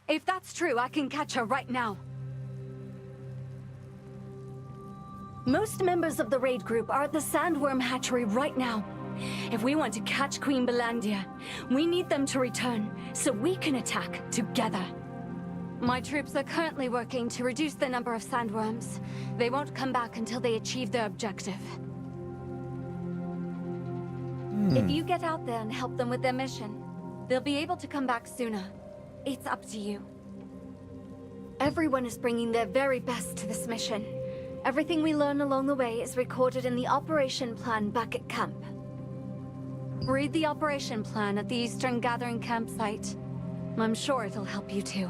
If that's true, I can catch her right now. Most members of the raid group are at the Sandworm Hatchery right now. If we want to catch Queen Bellandir, we need them to return so we can attack together. My troops are currently working to reduce the number of sandworms. They won't come back until they achieve their objective. If you get out there and help them with their mission, they'll be able to come back sooner. It's up to you. Everyone is bringing their very best to this mission. Everything we learn along the way is recorded in the operation plan back at camp. Read the operation plan at the Eastern Gathering campsite. I'm sure it'll help you too.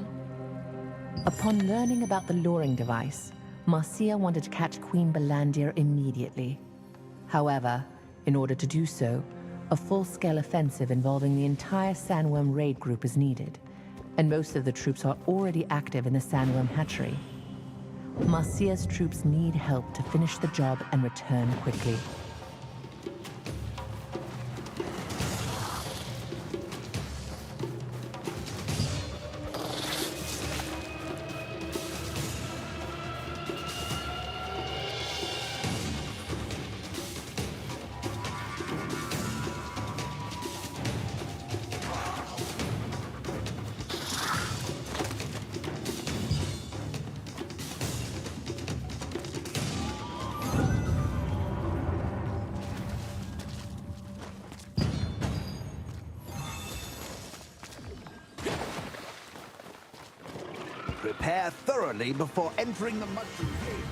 Upon learning about the luring device, Marcia wanted to catch Queen Bellandir immediately. However, in order to do so, a full-scale offensive involving the entire Sandworm raid group is needed, and most of the troops are already active in the Sandworm Hatchery. Marcia's troops need help to finish the job and return quickly. Prepare thoroughly before entering the mushroom cave.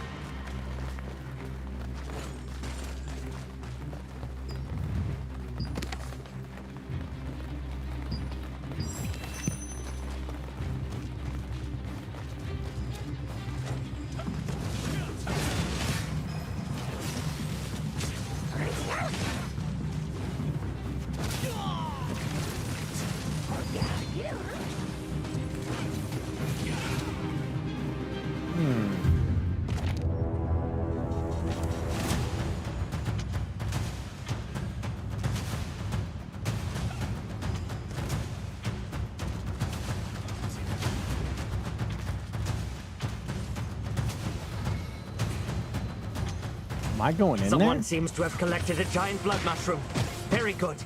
Am I going in Someone there? seems to have collected a giant blood mushroom. Very good.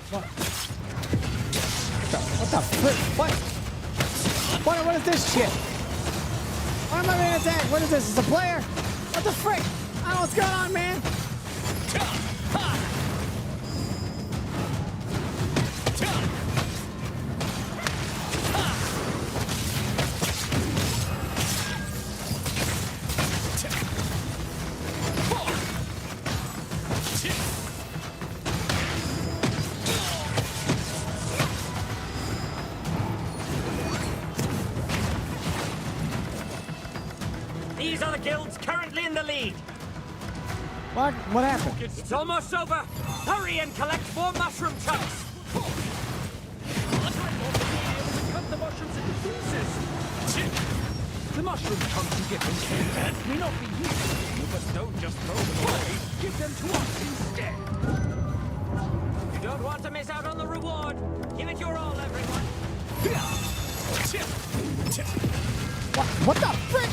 What the frick? What is this shit? Why am I being attacked? What is this? Is a player? What the frick? I don't know what's going on, man. These are the guilds currently in the lead. What? What happened? It's almost over. Hurry and collect more mushroom chunks. Cut the mushrooms into pieces. The mushroom chunks you get from cavemen may not be useful to you, but don't just throw them away. Give them to us instead. You don't want to miss out on the reward. Give it your all, everyone. What the frick?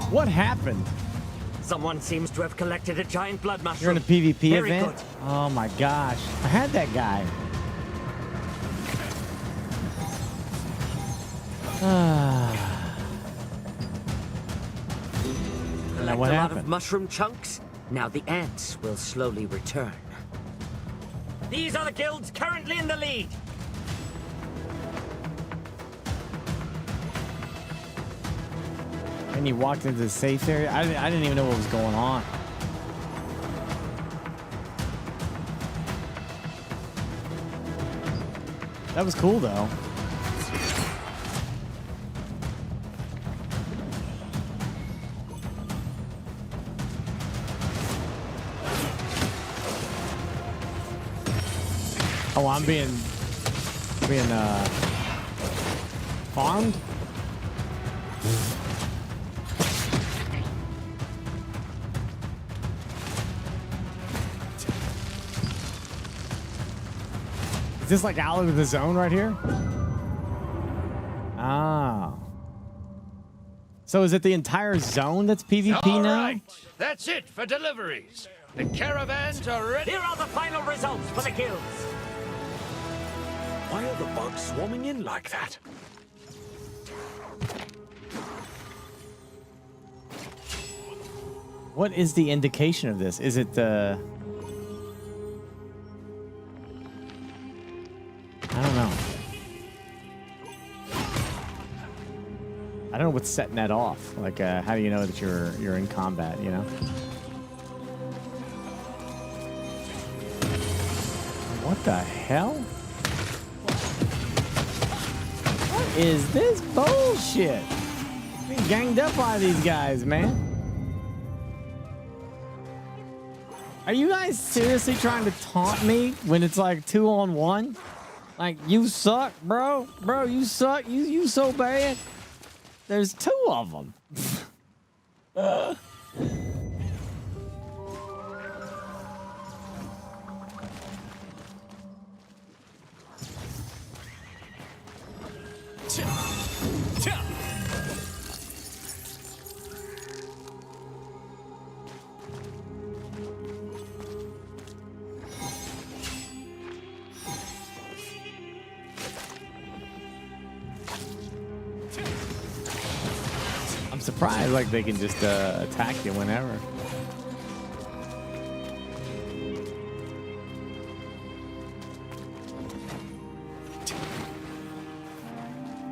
What happened? Someone seems to have collected a giant blood mushroom. You're in a PvP Very event? good. Oh my gosh. I had that guy. Now what Collect a lot happened? of mushroom chunks. Now the ants will slowly return. These are the guilds currently in the lead. And he walked into the safe area. I didn't even know what was going on. That was cool though. Oh, I'm being farmed? Is this like out of the zone right here? Oh. So is it the entire zone that's PvP All now? right, that's it for deliveries. The caravans are ready. Here are the final results for the guilds. Why are the bugs swarming in like that? What is the indication of this? Is it the... I don't know. I don't know what's setting that off. Like, how do you know that you're in combat, you know? What the hell? What is this bullshit? Being ganged up by these guys, man. Are you guys seriously trying to taunt me when it's like 2-on-1? Like, you suck, bro. Bro, you suck. You so bad. There's 2 of them. I'm surprised, like, they can just attack you whenever.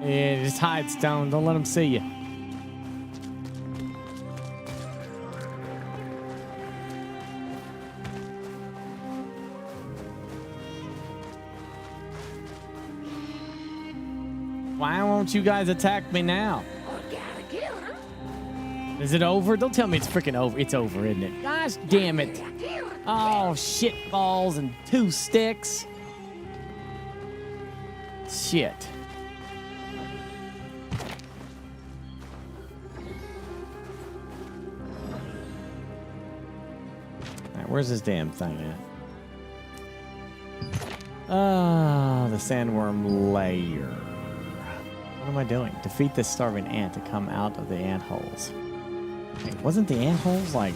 Yeah, just hide, Stone. Don't let them see you. Why won't you guys attack me now? Is it over? Don't tell me it's freaking over. It's over, isn't it? Gosh damn it. Oh, shit balls and 2 sticks. Shit. Where's this damn thing at? Ah, the sandworm lair. What am I doing? Defeat this starving ant to come out of the ant holes. Wait, wasn't the ant holes like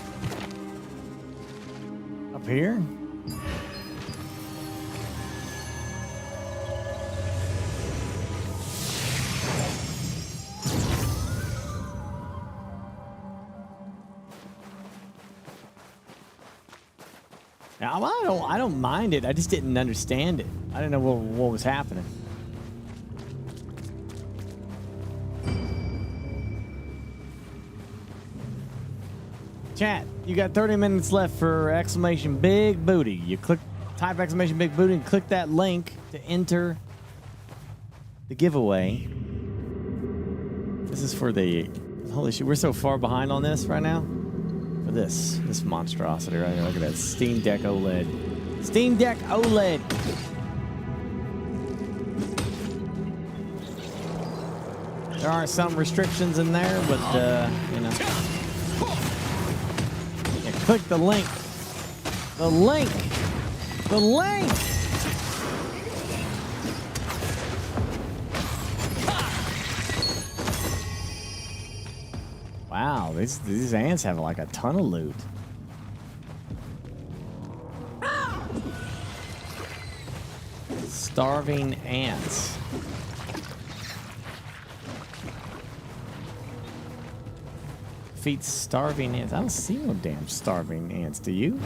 up here? Now, I don't mind it. I just didn't understand it. I didn't know what was happening. Chat, you got 30 minutes left for exclamation big booty. You type exclamation big booty and click that link to enter the giveaway. This is for the, holy shit, we're so far behind on this right now. For this monstrosity right here. Look at that Steam Deck OLED. Steam Deck OLED. There are some restrictions in there, but you know. Yeah, click the link. The link. The link. Wow, these ants have like a ton of loot. Starving ants. Defeat starving ants. I don't see no damn starving ants, do you?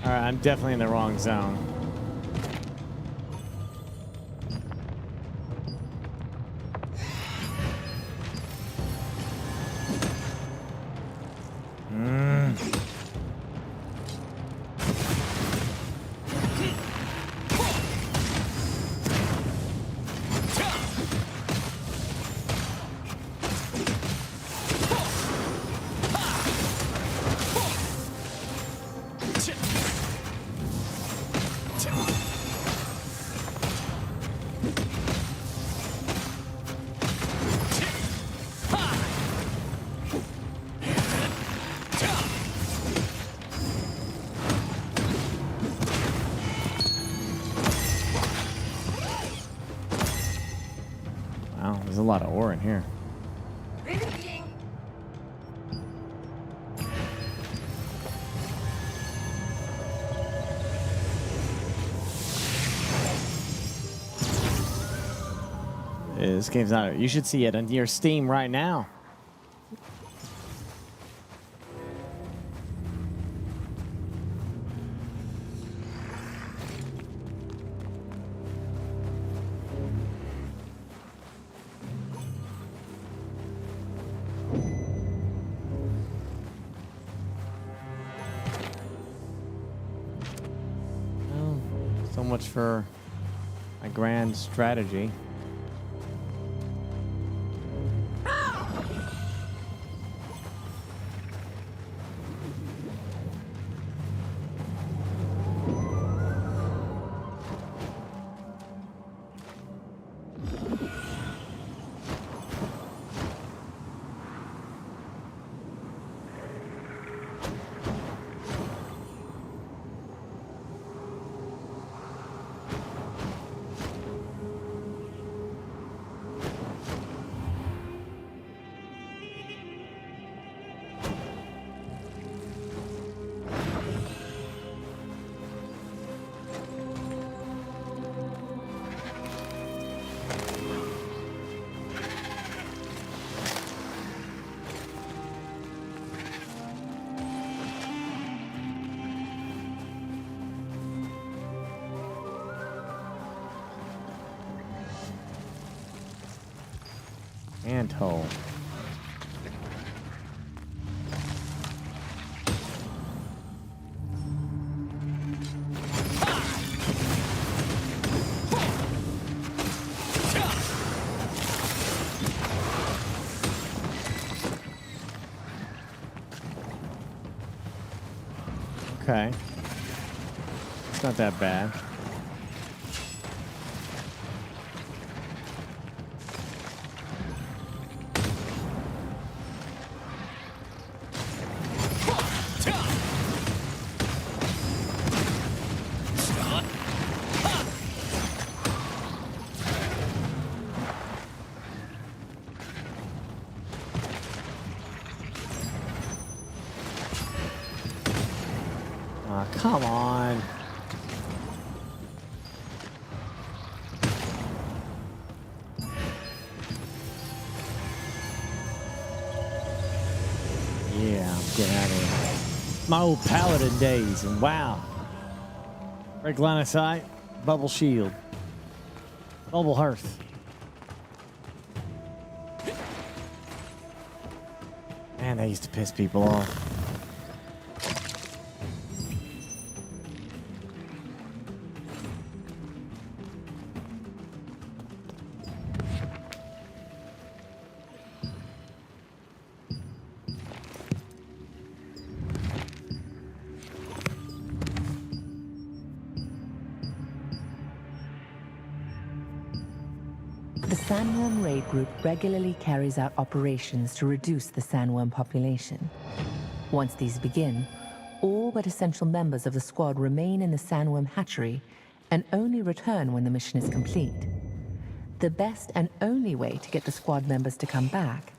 I'm definitely in the wrong zone. There's a lot of ore in here. This game's not. You should see it on your Steam right now. So much for my grand strategy. Anthole. Okay. It's not that bad. Come on. Yeah, I'm getting out of here. My old paladin days, and wow. Break line of sight, bubble shield, bubble hearth. Man, they used to piss people off. The sandworm raid group regularly carries out operations to reduce the sandworm population. Once these begin, all but essential members of the squad remain in the sandworm hatchery and only return when the mission is complete. The best and only way to get the squad members to come back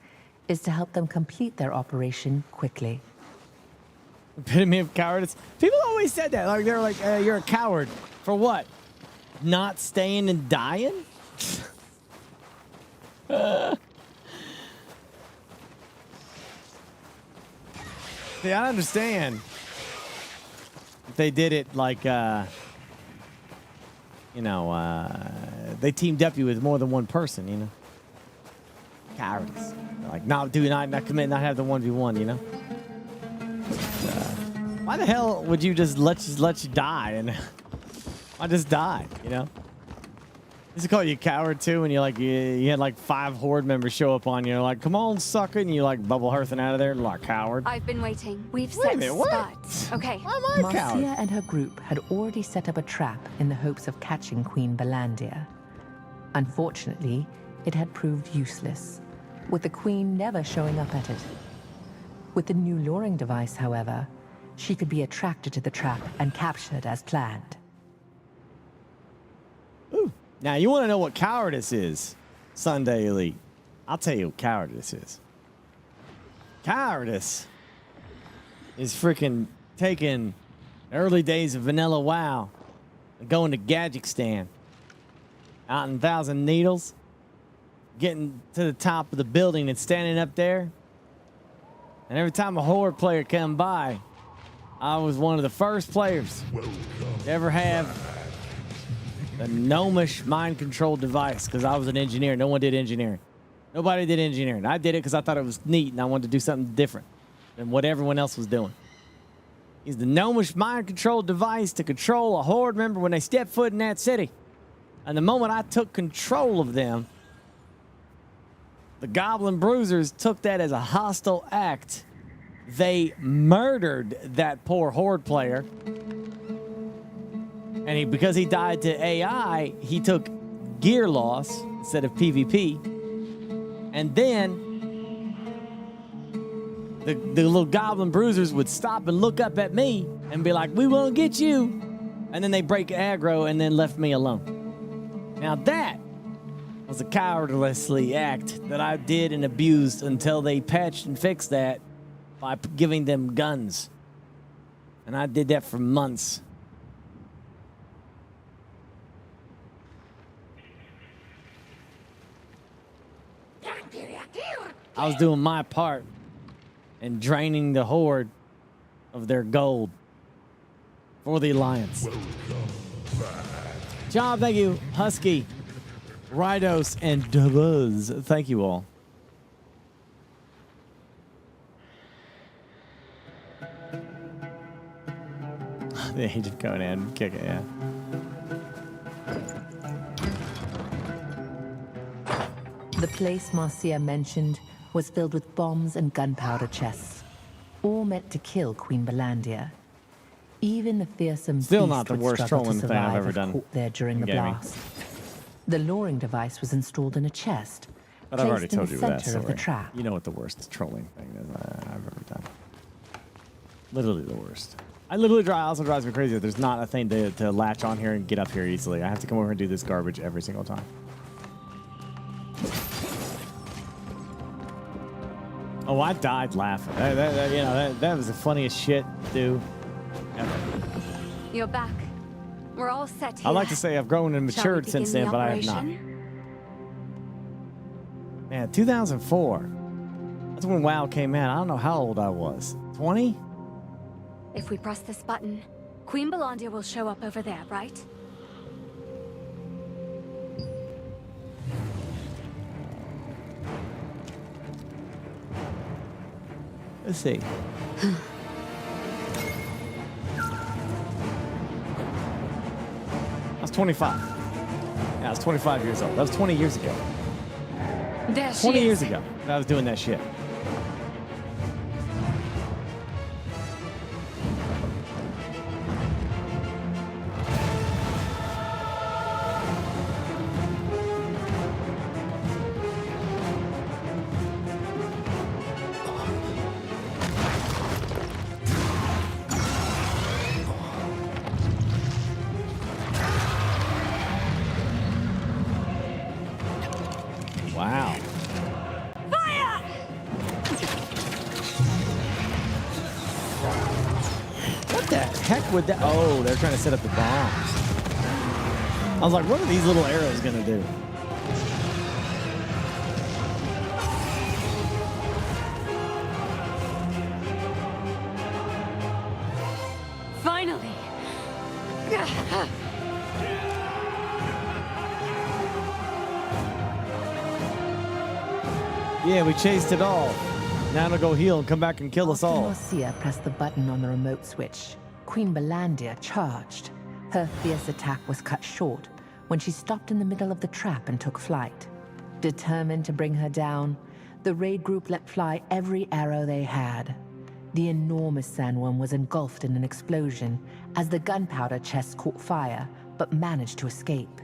is to help them complete their operation quickly. Epitome of cowardice. People always said that. Like they're like, you're a coward. For what? Not staying and dying? See, I understand if they did it like, they teamed up you with more than one person, you know? Cowardice. Like, not commit, not have the 1v1, you know? Why the hell would you just let you die? And I just die, you know? Does it call you a coward too when you had like 5 horde members show up on you, like, come on, sucker, and you like bubble hearthing out of there like coward? I've been waiting. We've Wait a set minute, what? spots. Okay. Why am I a coward? Marcia and her group had already set up a trap in the hopes of catching Queen Bellandir. Unfortunately, it had proved useless, with the Queen never showing up at it. With the new luring device, however, she could be attracted to the trap and captured as planned. Ooh. Now, you want to know what cowardice is, Sunday Elite? I'll tell you what cowardice is. Cowardice is freaking taking the early days of Vanilla WoW and going to Gadgekstan out in 1,000 Needles, getting to the top of the building and standing up there. And every time a horde player come by, I was one of the first players to ever have the gnomish mind control device, because I was an engineer. No one did engineering. Nobody did engineering. I did it because I thought it was neat and I wanted to do something different than what everyone else was doing. He's the gnomish mind control device to control a horde member when they step foot in that city. And the moment I took control of them, the Goblin Bruisers took that as a hostile act. They murdered that poor horde player. And because he died to AI, he took gear loss instead of PvP. And then the little Goblin Bruisers would stop and look up at me and be like, we won't get you. And then they break aggro and then left me alone. Now that was a cowardly act that I did and abused until they patched and fixed that by giving them guns. And I did that for months. I was doing my part in draining the horde of their gold for the Alliance. Job, thank you. Husky, Rydos, and Dubuz. Thank you all. The Age of Conan. Kick it, yeah. The place Marcia mentioned was filled with bombs and gunpowder chests, all meant to kill Queen Bellandir. Even the fearsome Still beast not the would worst struggle trolling to thing I've survive ever if done caught there during in the gaming. blast. The luring device was installed in a chest, But I've already placed in told the you that center of the story. trap. You know what the worst trolling thing is I've ever done. Literally the worst. I literally also drives me crazy that there's not a thing to latch on here and get up here easily. I have to come over and do this garbage every single time. Oh, I died laughing. That was the funniest shit, dude. Ever. You're back. We're all set here. I like to say I've grown and Shall we matured since begin then, the but I have not. operation? Man, 2004. That's when WoW came in. I don't know how old I was. 20? If we press this button, Queen Bellandir will show up over there, right? Let's see. I was 25. Yeah, I was 25 years old. That was 20 years ago. There she 20 is. years ago, I was doing that shit. Wow. What the heck would that? Oh, they're trying to set up the bombs. I was like, what are these little arrows gonna do? Finally! Yeah, we chased it all. Now it'll go heal and come back and kill us After all. Marcia pressed the button on the remote switch, Queen Bellandir charged. Her fierce attack was cut short when she stopped in the middle of the trap and took flight. Determined to bring her down, the raid group let fly every arrow they had. The enormous sandworm was engulfed in an explosion as the gunpowder chest caught fire, but managed to escape.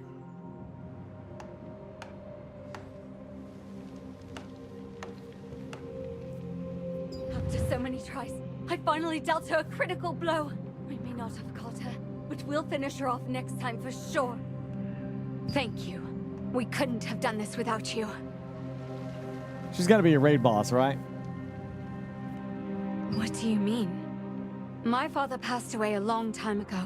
After so many tries, I finally dealt her a critical blow. We may not have caught her, but we'll finish her off next time for sure. Thank you. We couldn't have done this without you. She's got to be a raid boss, right? What do you mean? My father passed away a long time ago.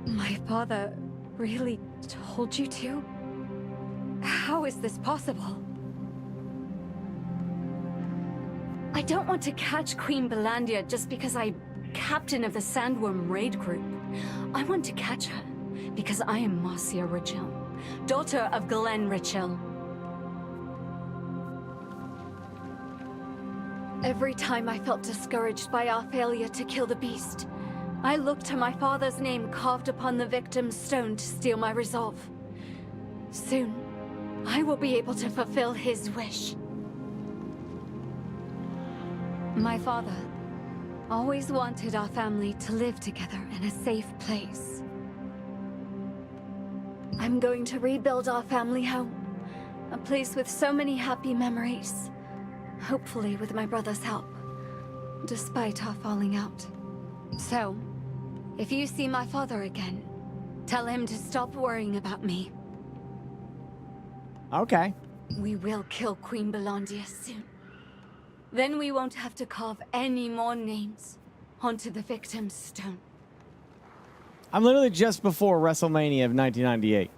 My father really told you to? How is this possible? I don't want to catch Queen Bellandir just because I'm captain of the Sandworm raid group. I want to catch her because I am Marcia Richel, daughter of Glenn Richel. Every time I felt discouraged by our failure to kill the beast, I looked to my father's name carved upon the victim's stone to steel my resolve. Soon, I will be able to fulfill his wish. My father always wanted our family to live together in a safe place. I'm going to rebuild our family home, a place with so many happy memories. Hopefully with my brother's help, despite our falling out. So, if you see my father again, tell him to stop worrying about me. Okay. We will kill Queen Bellandir soon. Then we won't have to carve any more names onto the victim's stone. I'm literally just before WrestleMania of 1998.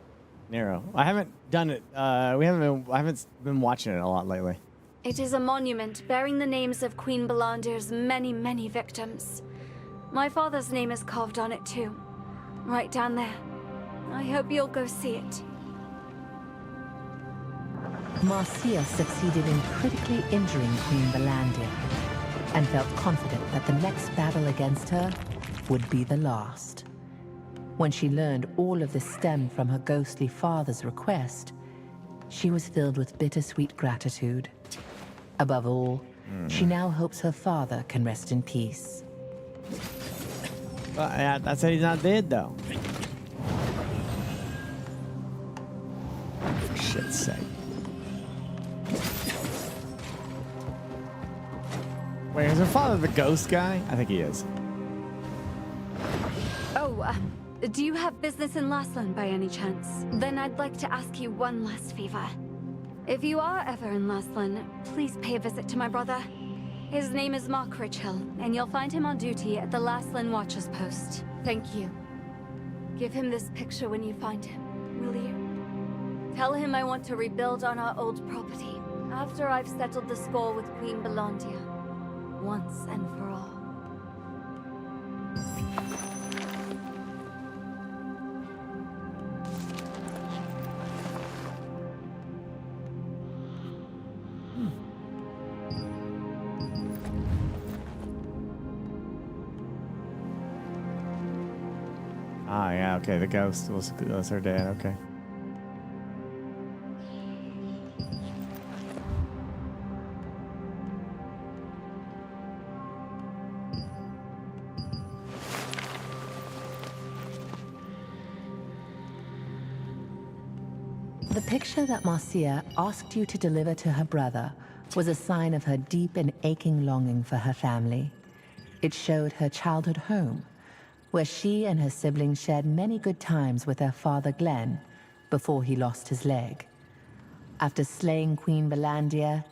Nero. I haven't done it. I haven't been watching it a lot lately. It is a monument bearing the names of Queen Bellandir's many, many victims. My father's name is carved on it too. Right down there. I hope you'll go see it. Marcia succeeded in critically injuring Queen Bellandir. and felt confident that the next battle against her would be the last. When she learned all of this stemmed from her ghostly father's request, she was filled with bittersweet gratitude. Above all, she now hopes her father can rest in peace. Well, I said he's not dead, though. For shit's sake. Wait, is her father the ghost guy? I think he is. Oh, do you have business in Laslan by any chance? Then I'd like to ask you one last favor. If you are ever in Laslan, please pay a visit to my brother. His name is Mark Richhill, and you'll find him on duty at the Laslan Watcher's Post. Thank you. Give him this picture when you find him, will you? Tell him I want to rebuild on our old property, after I've settled the score with Queen Bellandir, once and for all. Ah, yeah, okay, the ghost was her dad, okay. The picture that Marcia asked you to deliver to her brother was a sign of her deep and aching longing for her family. It showed her childhood home, where she and her siblings shared many good times with their father Glenn before he lost his leg. After slaying Queen Bellandir,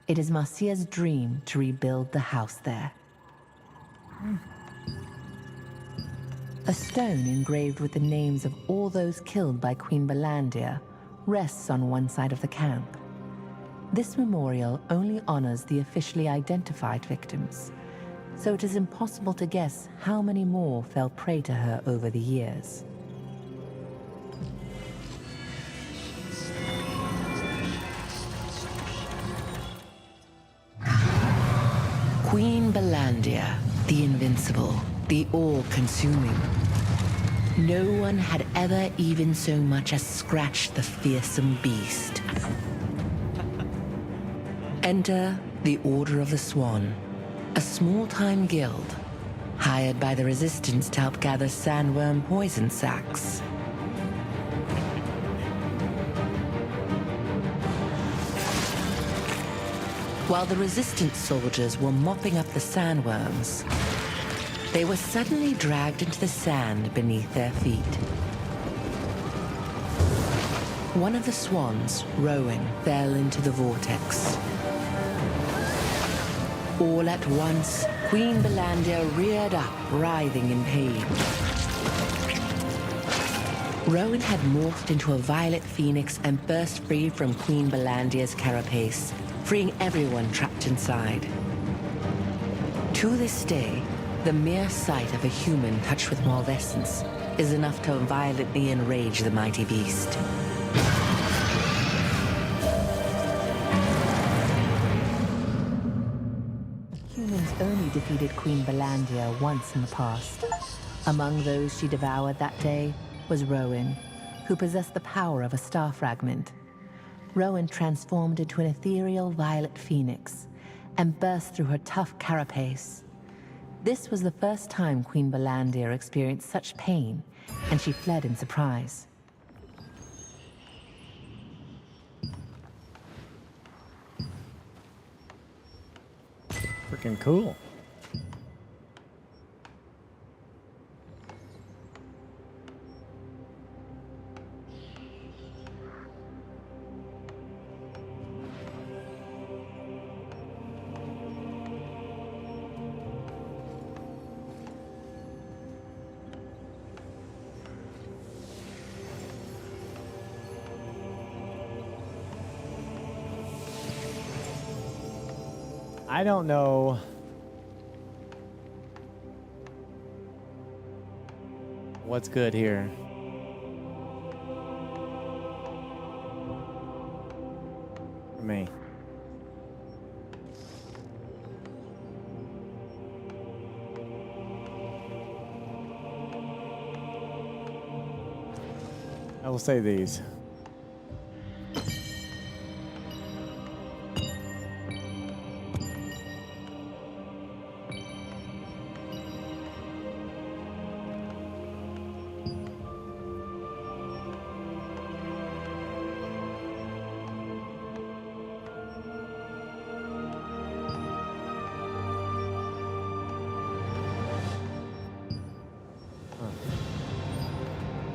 it is Marcia's dream to rebuild the house there. A stone engraved with the names of all those killed by Queen Bellandir rests on one side of the camp. This memorial only honors the officially identified victims, so it is impossible to guess how many more fell prey to her over the years. Queen Bellandir, the invincible, the all-consuming. No one had ever even so much as scratched the fearsome beast. Enter the Order of the Swan, a small-time guild, hired by the Resistance to help gather sandworm poison sacs. While the Resistance soldiers were mopping up the sandworms, they were suddenly dragged into the sand beneath their feet. One of the swans, Rowan, fell into the vortex. All at once, Queen Bellandir reared up, writhing in pain. Rowan had morphed into a violet phoenix and burst free from Queen Bellandir's carapace, freeing everyone trapped inside. To this day, the mere sight of a human touched with malvescence is enough to violently enrage the mighty beast. Humans only defeated Queen Bellandir once in the past. Among those she devoured that day was Rowan, who possessed the power of a star fragment. Rowan transformed into an ethereal violet phoenix and burst through her tough carapace. This was the first time Queen Bellandir experienced such pain, and she fled in surprise. Freaking cool. I don't know what's good here. For me. I will say these.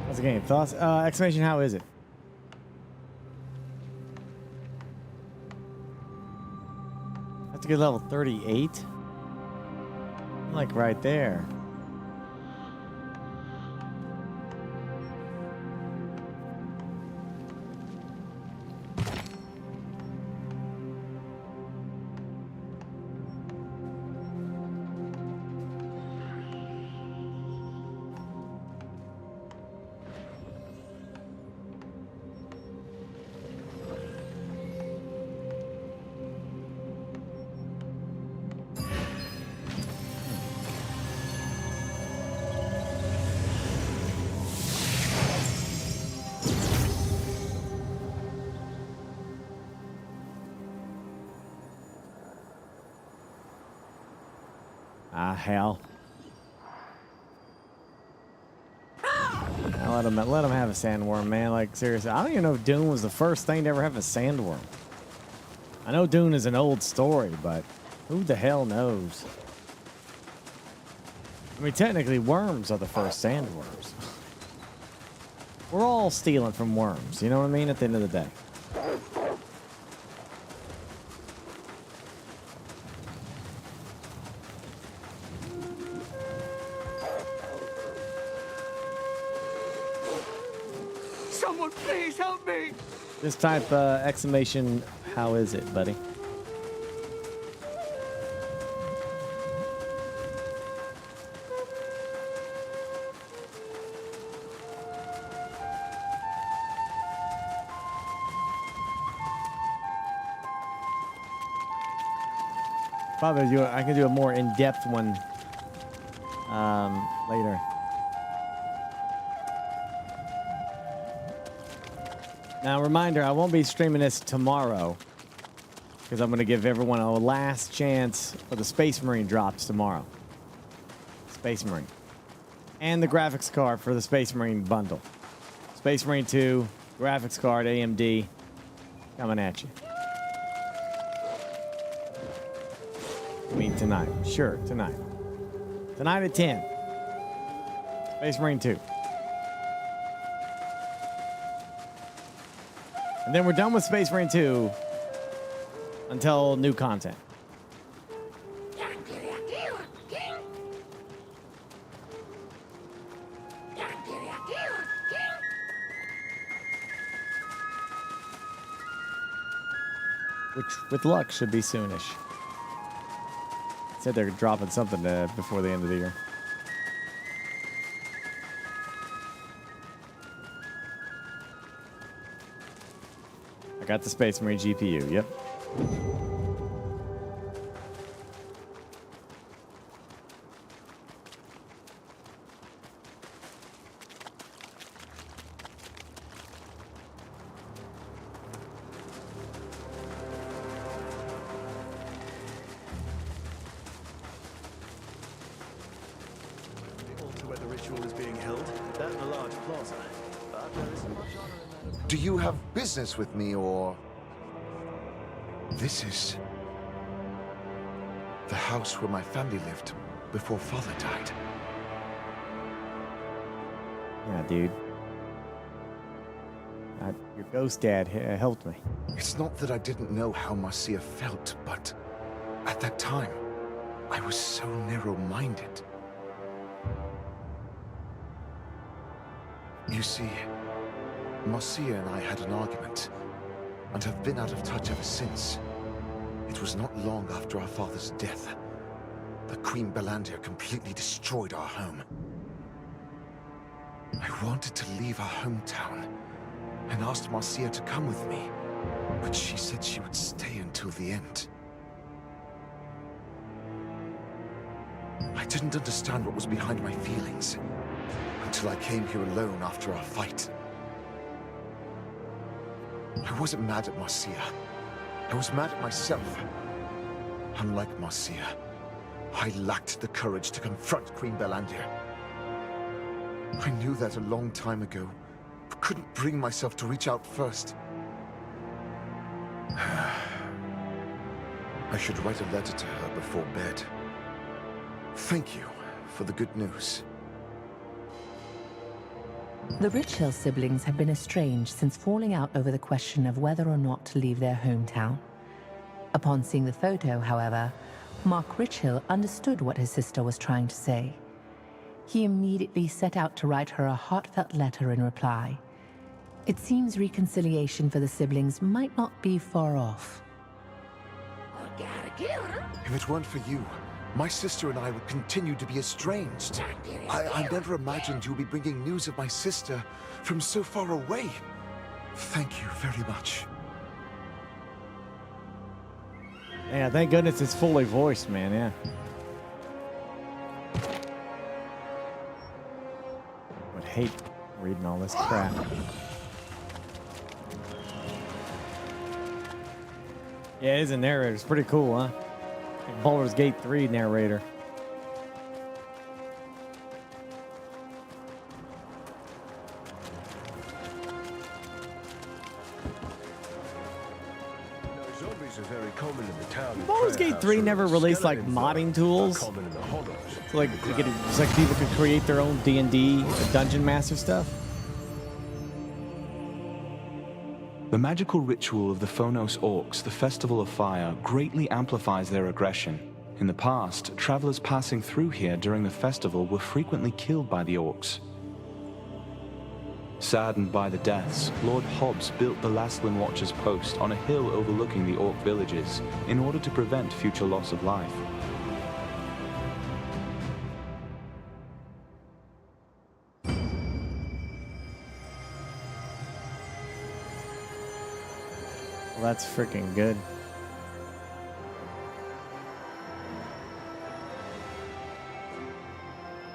How's the game? Thoughts? Exclamation, how is it? Have to get level 38? I'm like right there. Ah, hell. Now let him have a sandworm, man. Like, seriously, I don't even know if Dune was the first thing to ever have a sandworm. I know Dune is an old story, but who the hell knows? I mean, technically, worms are the first sandworms. We're all stealing from worms, you know what I mean, at the end of the day. Someone please help me! Just type exclamation, how is it, buddy? Probably I can do a more in-depth one later. Now, reminder, I won't be streaming this tomorrow because I'm going to give everyone a last chance for the Space Marine drops tomorrow. Space Marine. And the graphics card for the Space Marine bundle. Space Marine 2, graphics card, AMD, coming at you. I mean, tonight. Sure, tonight. Tonight at 10. Space Marine 2. And then we're done with Space Marine 2 until new content. Which, with luck, should be soonish. Said they're dropping something before the end of the year. I got the Space Marine GPU, yep. To where the ritual is being held, that in a large plaza. But there isn't much honor in that. Do you have business with me, or... This is... the house where my family lived before Father died. Yeah, dude. Your ghost dad helped me. It's not that I didn't know how Marcia felt, but... at that time, I was so narrow-minded. You see, Marcia and I had an argument, and have been out of touch ever since. It was not long after our father's death that Queen Bellandir completely destroyed our home. I wanted to leave our hometown, and asked Marcia to come with me, but she said she would stay until the end. I didn't understand what was behind my feelings, until I came here alone after our fight. I wasn't mad at Marcia. I was mad at myself. Unlike Marcia, I lacked the courage to confront Queen Bellandir. I knew that a long time ago, but couldn't bring myself to reach out first. I should write a letter to her before bed. Thank you for the good news. The Richhill siblings had been estranged since falling out over the question of whether or not to leave their hometown. Upon seeing the photo, however, Mark Richhill understood what his sister was trying to say. He immediately set out to write her a heartfelt letter in reply. It seems reconciliation for the siblings might not be far off. If it weren't for you, my sister and I would continue to be estranged. I never imagined you would be bringing news of my sister from so far away. Thank you very much. Yeah, thank goodness it's fully voiced, man, yeah. Would hate reading all this crap. Yeah, it is a narrator. It's pretty cool, huh? Like Baldur's Gate 3 narrator. Zombies are very common in the town. Baldur's Gate 3 never released like modding tools. So like you could, it's like people could create their own D&D Dungeon Master stuff. The magical ritual of the Phonos Orcs, the Festival of Fire, greatly amplifies their aggression. In the past, travelers passing through here during the festival were frequently killed by the Orcs. Saddened by the deaths, Lord Hobbs built the Lastlin Watcher's post on a hill overlooking the Orc villages in order to prevent future loss of life. Well, that's freaking good.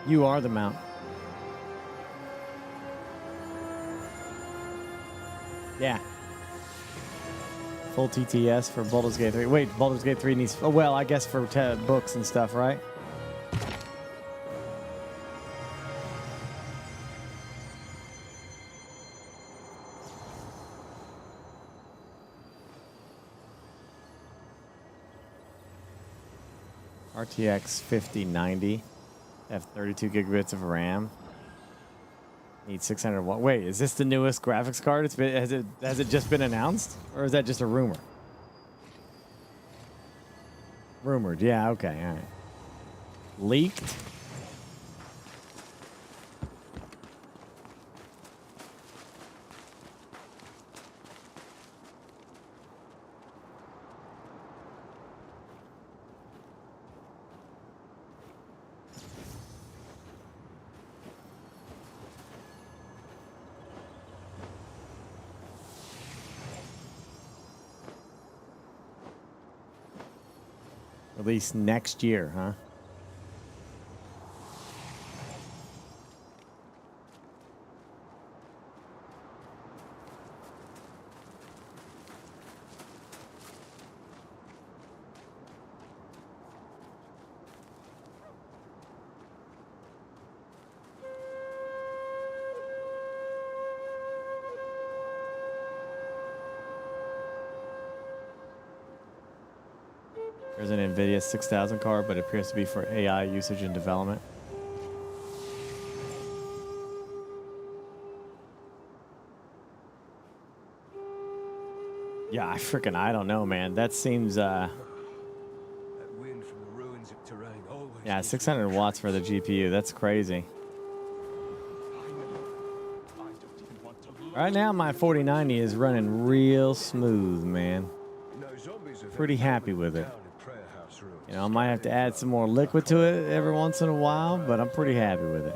You are the mount. Yeah. Full TTS for Baldur's Gate 3. Wait, Baldur's Gate 3 needs... Oh, well, I guess for books and stuff, right? RTX 5090. Have 32 gigabits of RAM. Need 600 watt. Wait, is this the newest graphics card? Has it just been announced, or is that just a rumor? Rumored, yeah, okay, all right. Leaked. Release next year, huh? There's an NVIDIA 6000 card, but it appears to be for AI usage and development. Yeah, I don't know, man. That seems, That wind from the ruins of terrain always yeah, 600 watts for the GPU. That's crazy. Right now, my 4090 is running real smooth, man. Pretty happy with it. You know, I might have to add some more liquid to it every once in a while, but I'm pretty happy with it.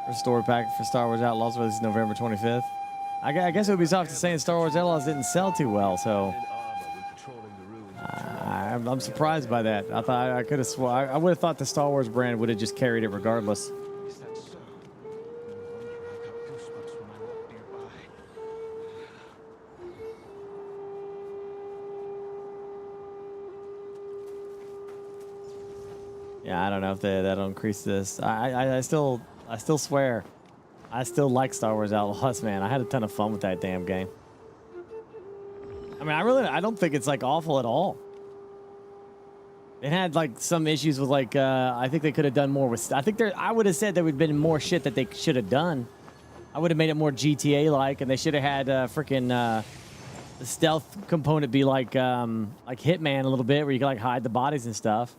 Restore pack for Star Wars Outlaws released November 25th. I guess Ubisoft is saying Star Wars Outlaws didn't sell too well, so I'm surprised by that. I thought I could have I would have thought the Star Wars brand would have just carried it regardless. Yeah, I don't know if that'll increase this. I still swear, I still like Star Wars Outlaws, man. I had a ton of fun with that damn game. I mean, I don't think it's like awful at all. It had like some issues with like I think they could have done more with. I would have said there would have been more shit that they should have done. I would have made it more GTA like, and they should have had freaking the stealth component be like Hitman a little bit, where you can like hide the bodies and stuff,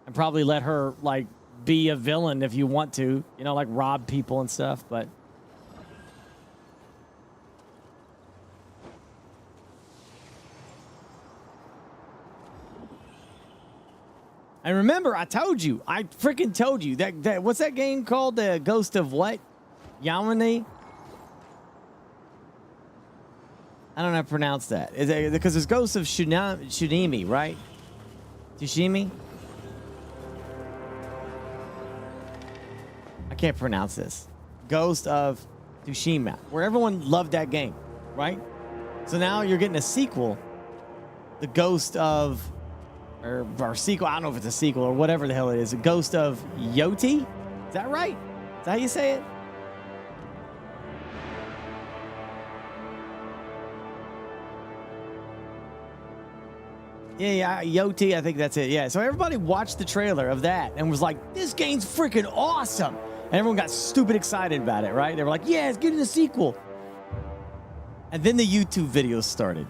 and probably let her like be a villain if you want to, you know, like rob people and stuff. But and remember, I freaking told you that what's that game called? The Ghost of what? Yamane? I don't know how to pronounce that. Is it because there's Ghost of Tsunami, right? Tsushima? I can't pronounce this. Ghost of Tsushima, where everyone loved that game, right? So now you're getting a sequel, the Ghost of, or sequel, I don't know if it's a sequel or whatever the hell it is, a Ghost of Yoti? Is that right? Is that how you say it? Yeah, Yoti, I think that's it. Yeah, so everybody watched the trailer of that and was like, this game's freaking awesome. And everyone got stupid excited about it, right? They were like, yeah, it's getting a sequel. And then the YouTube videos started.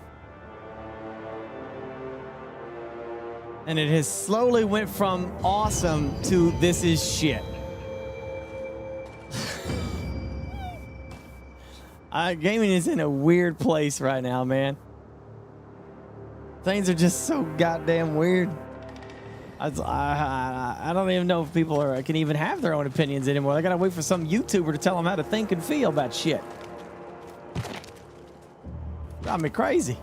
And it has slowly went from awesome to this is shit. Gaming is in a weird place right now, man. Things are just so goddamn weird. I don't even know if people can even have their own opinions anymore. They gotta wait for some YouTuber to tell them how to think and feel about shit. Got me crazy.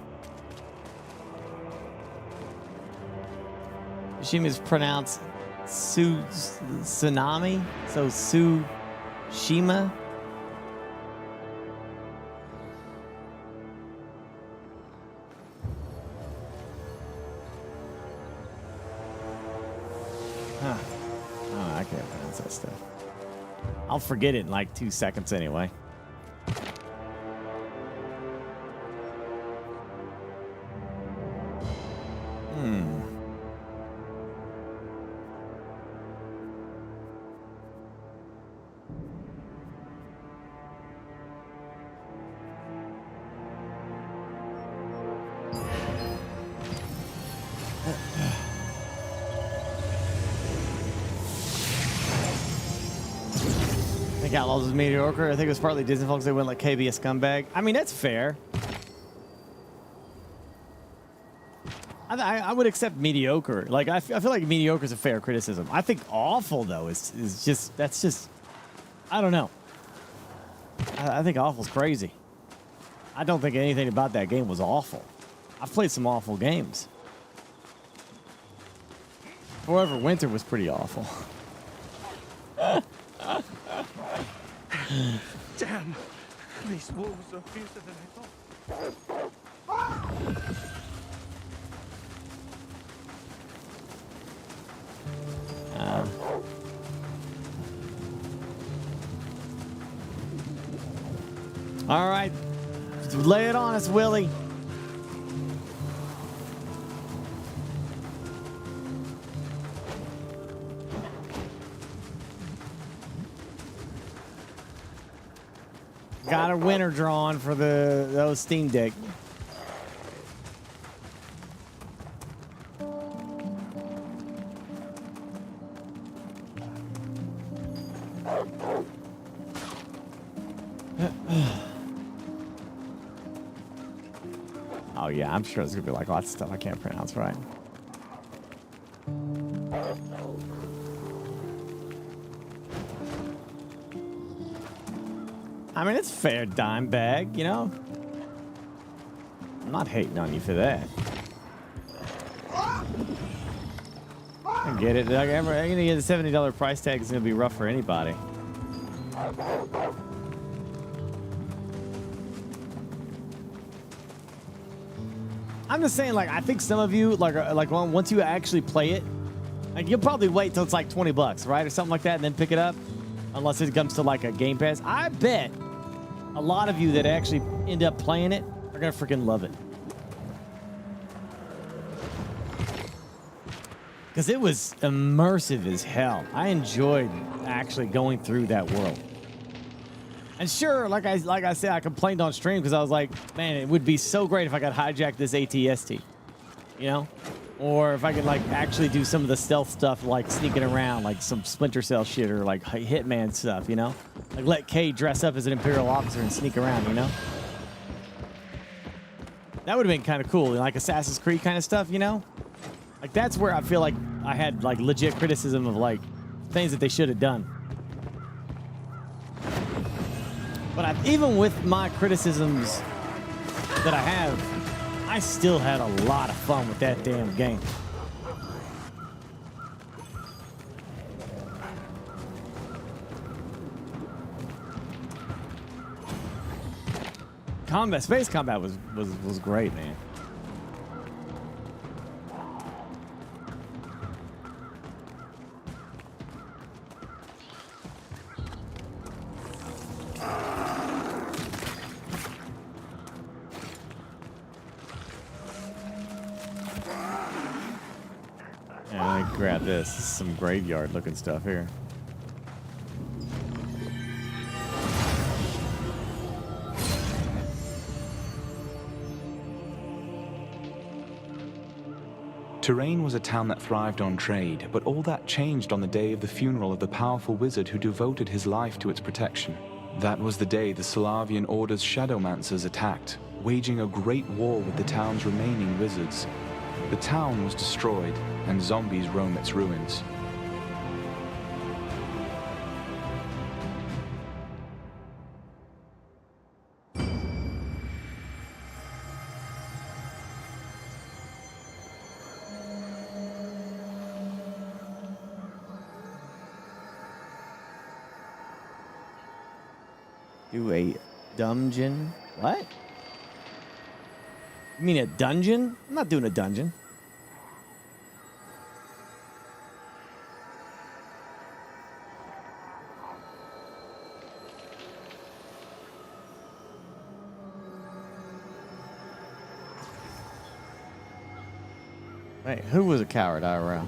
Tsushima is pronounced tsunami, so Tsushima. Huh. Oh, I can't pronounce that stuff. I'll forget it in like 2 seconds anyway. Outlaws was mediocre. I think it was partly Disney folks. They went like KB a scumbag. I mean, that's fair. I would accept mediocre. Like I feel like mediocre is a fair criticism. I think awful though is just I don't know. I think awful's crazy. I don't think anything about that game was awful. I've played some awful games. Forever Winter was pretty awful. Damn! These wolves are fiercer than I thought. All right. Lay it on us, Willie. Got a winner drawn for those Steam Deck. Oh yeah, I'm sure there's gonna be like lots of stuff I can't pronounce right. I mean, it's fair, dime bag, you know? I'm not hating on you for that. I get it. I'm gonna get a $70 price tag. It's gonna be rough for anybody. I'm just saying, like, I think some of you, like once you actually play it, Like, you'll probably wait till it's like $20, right? Or something like that, and then pick it up. Unless it comes to like a Game Pass. I bet a lot of you that actually end up playing it are going to freaking love it. Because it was immersive as hell. I enjoyed actually going through that world. And sure, like I said, I complained on stream because I was like, man, it would be so great if I could hijack this ATST. You know? Or if I could like actually do some of the stealth stuff, like sneaking around, like some Splinter Cell shit or like Hitman stuff, you know? Like let Kay dress up as an Imperial officer and sneak around, you know? That would have been kind of cool, like Assassin's Creed kind of stuff, you know? Like that's where I feel like I had like legit criticism of like things that they should have done. But even with my criticisms that I have, I still had a lot of fun with that damn game. Space combat was great, man. Grab this. This is some graveyard looking stuff here. Terrain was a town that thrived on trade, but all that changed on the day of the funeral of the powerful wizard who devoted his life to its protection. That was the day the Solavian Order's Shadowmancers attacked, waging a great war with the town's remaining wizards. The town was destroyed, and zombies roam its ruins. Do a dungeon? What? You mean a dungeon? I'm not doing a dungeon. Wait, who was a coward IRL?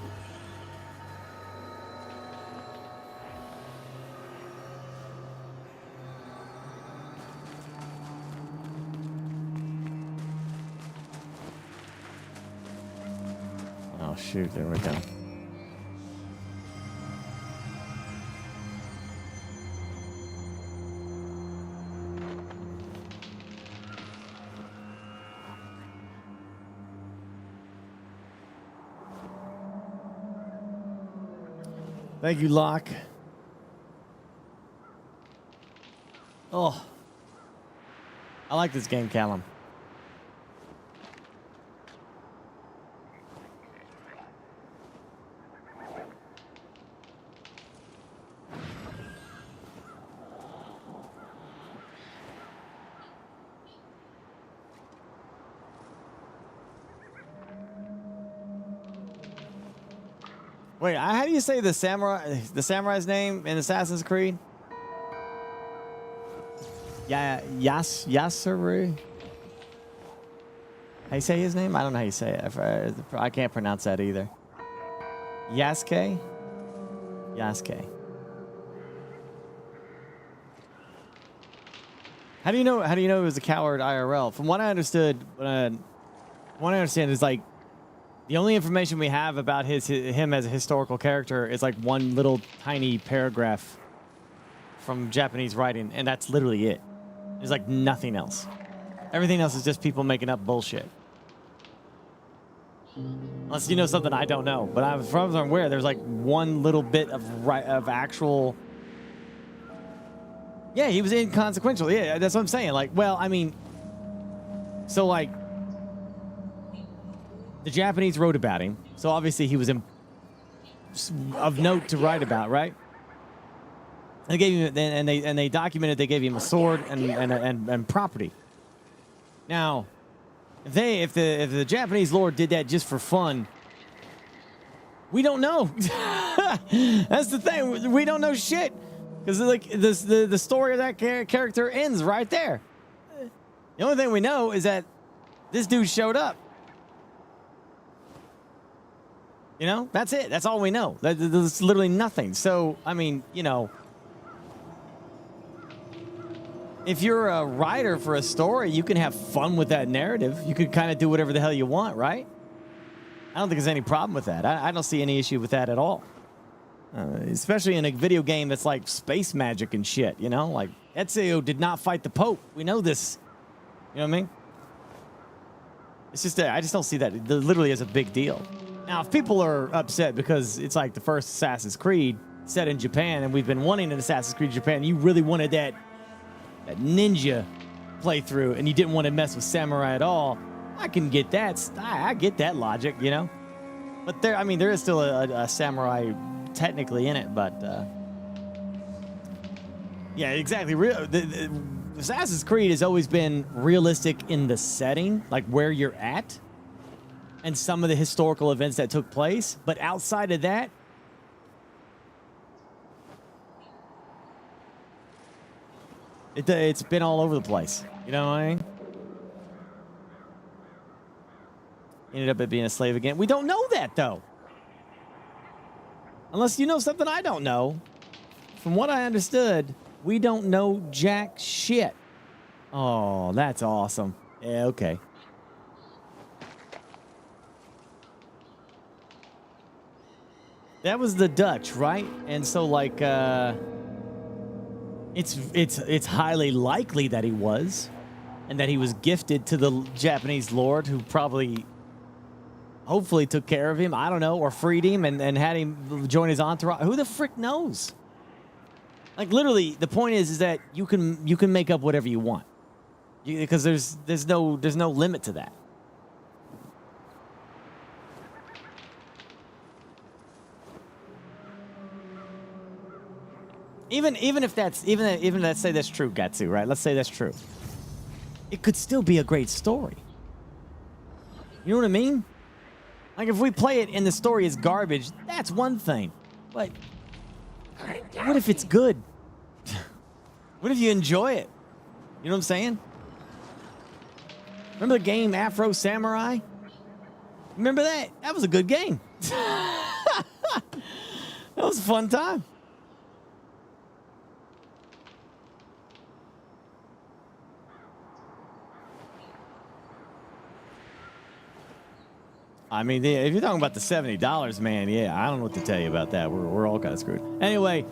Oh shoot, there we go. Thank you, Locke. Oh. I like this game, Callum. Wait, how do you say the samurai's name in Assassin's Creed? Yasuru? How you say his name? I don't know how you say it. I can't pronounce that either. Yasuke? Yasuke. How do you know he was a coward IRL? From what I understood, is like the only information we have about him as a historical character is like one little tiny paragraph from Japanese writing, and that's literally it. There's like nothing else. Everything else is just people making up bullshit. Unless you know something I don't know, but as far as I'm aware, there's like one little bit of actual. Yeah, he was inconsequential. Yeah, that's what I'm saying. Like, well, I mean, so like. The Japanese wrote about him, so obviously he was of note to write about, right? They gave him, and they documented. They gave him a sword and property. Now, if the Japanese lord did that just for fun, We don't know. That's the thing. We don't know shit. Because like the story of that character ends right there. The only thing we know is that this dude showed up. You know, that's it. That's all we know. There's literally nothing. So, I mean, you know, if you're a writer for a story, you can have fun with that narrative. You can kind of do whatever the hell you want, right? I don't think there's any problem with that. I don't see any issue with that at all. Especially in a video game that's like space magic and shit, you know? Like, Ezio did not fight the Pope. We know this. You know what I mean? It's just that I just don't see that. It literally is a big deal. Now, if people are upset because it's like the first Assassin's Creed set in Japan, and we've been wanting an Assassin's Creed Japan, you really wanted that ninja playthrough, and you didn't want to mess with samurai at all, I can get that. I get that logic, you know? But there, I mean, there is still a samurai technically in it, but yeah, exactly. Assassin's Creed has always been realistic in the setting, like where you're at, and some of the historical events that took place. But outside of that, it's been all over the place. You know what I mean? Ended up being a slave again. We don't know that, though. Unless you know something I don't know. From what I understood, we don't know jack shit. Oh, that's awesome. Yeah, okay. That was the Dutch, right? And so, like, it's highly likely that he was, and that he was gifted to the Japanese lord, who probably, hopefully, took care of him. I don't know, or freed him and had him join his entourage. Who the frick knows? Like, literally, the point is that you can make up whatever you want, because there's no limit to that. Even if let's say that's true, Gatsu, right? Let's say that's true. It could still be a great story. You know what I mean? Like, if we play it and the story is garbage, that's one thing. But what if it's good? What if you enjoy it? You know what I'm saying? Remember the game Afro Samurai? Remember that? That was a good game. That was a fun time. I mean, if you're talking about the $70, man, yeah, I don't know what to tell you about that. We're all kind of screwed. Anyway,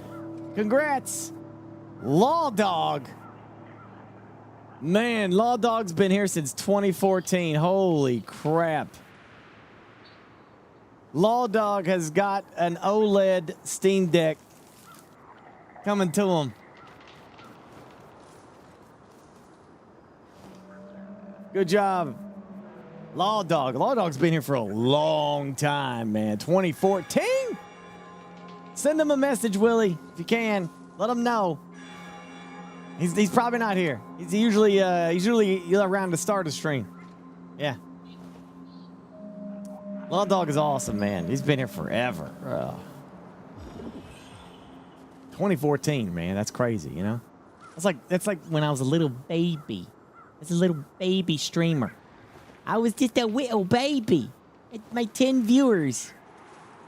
congrats, Law Dog. Man, Law Dog's been here since 2014. Holy crap. Law Dog has got an OLED Steam Deck coming to him. Good job. Law Dog. Law Dog's been here for a long time, man. 2014? Send him a message, Willie, if you can. Let him know. He's probably not here. He's usually around to start a stream. Yeah. Law Dog is awesome, man. He's been here forever. 2014, man. That's crazy, you know? That's like when I was a little baby. I was a little baby streamer. I was just a little baby. My 10 viewers.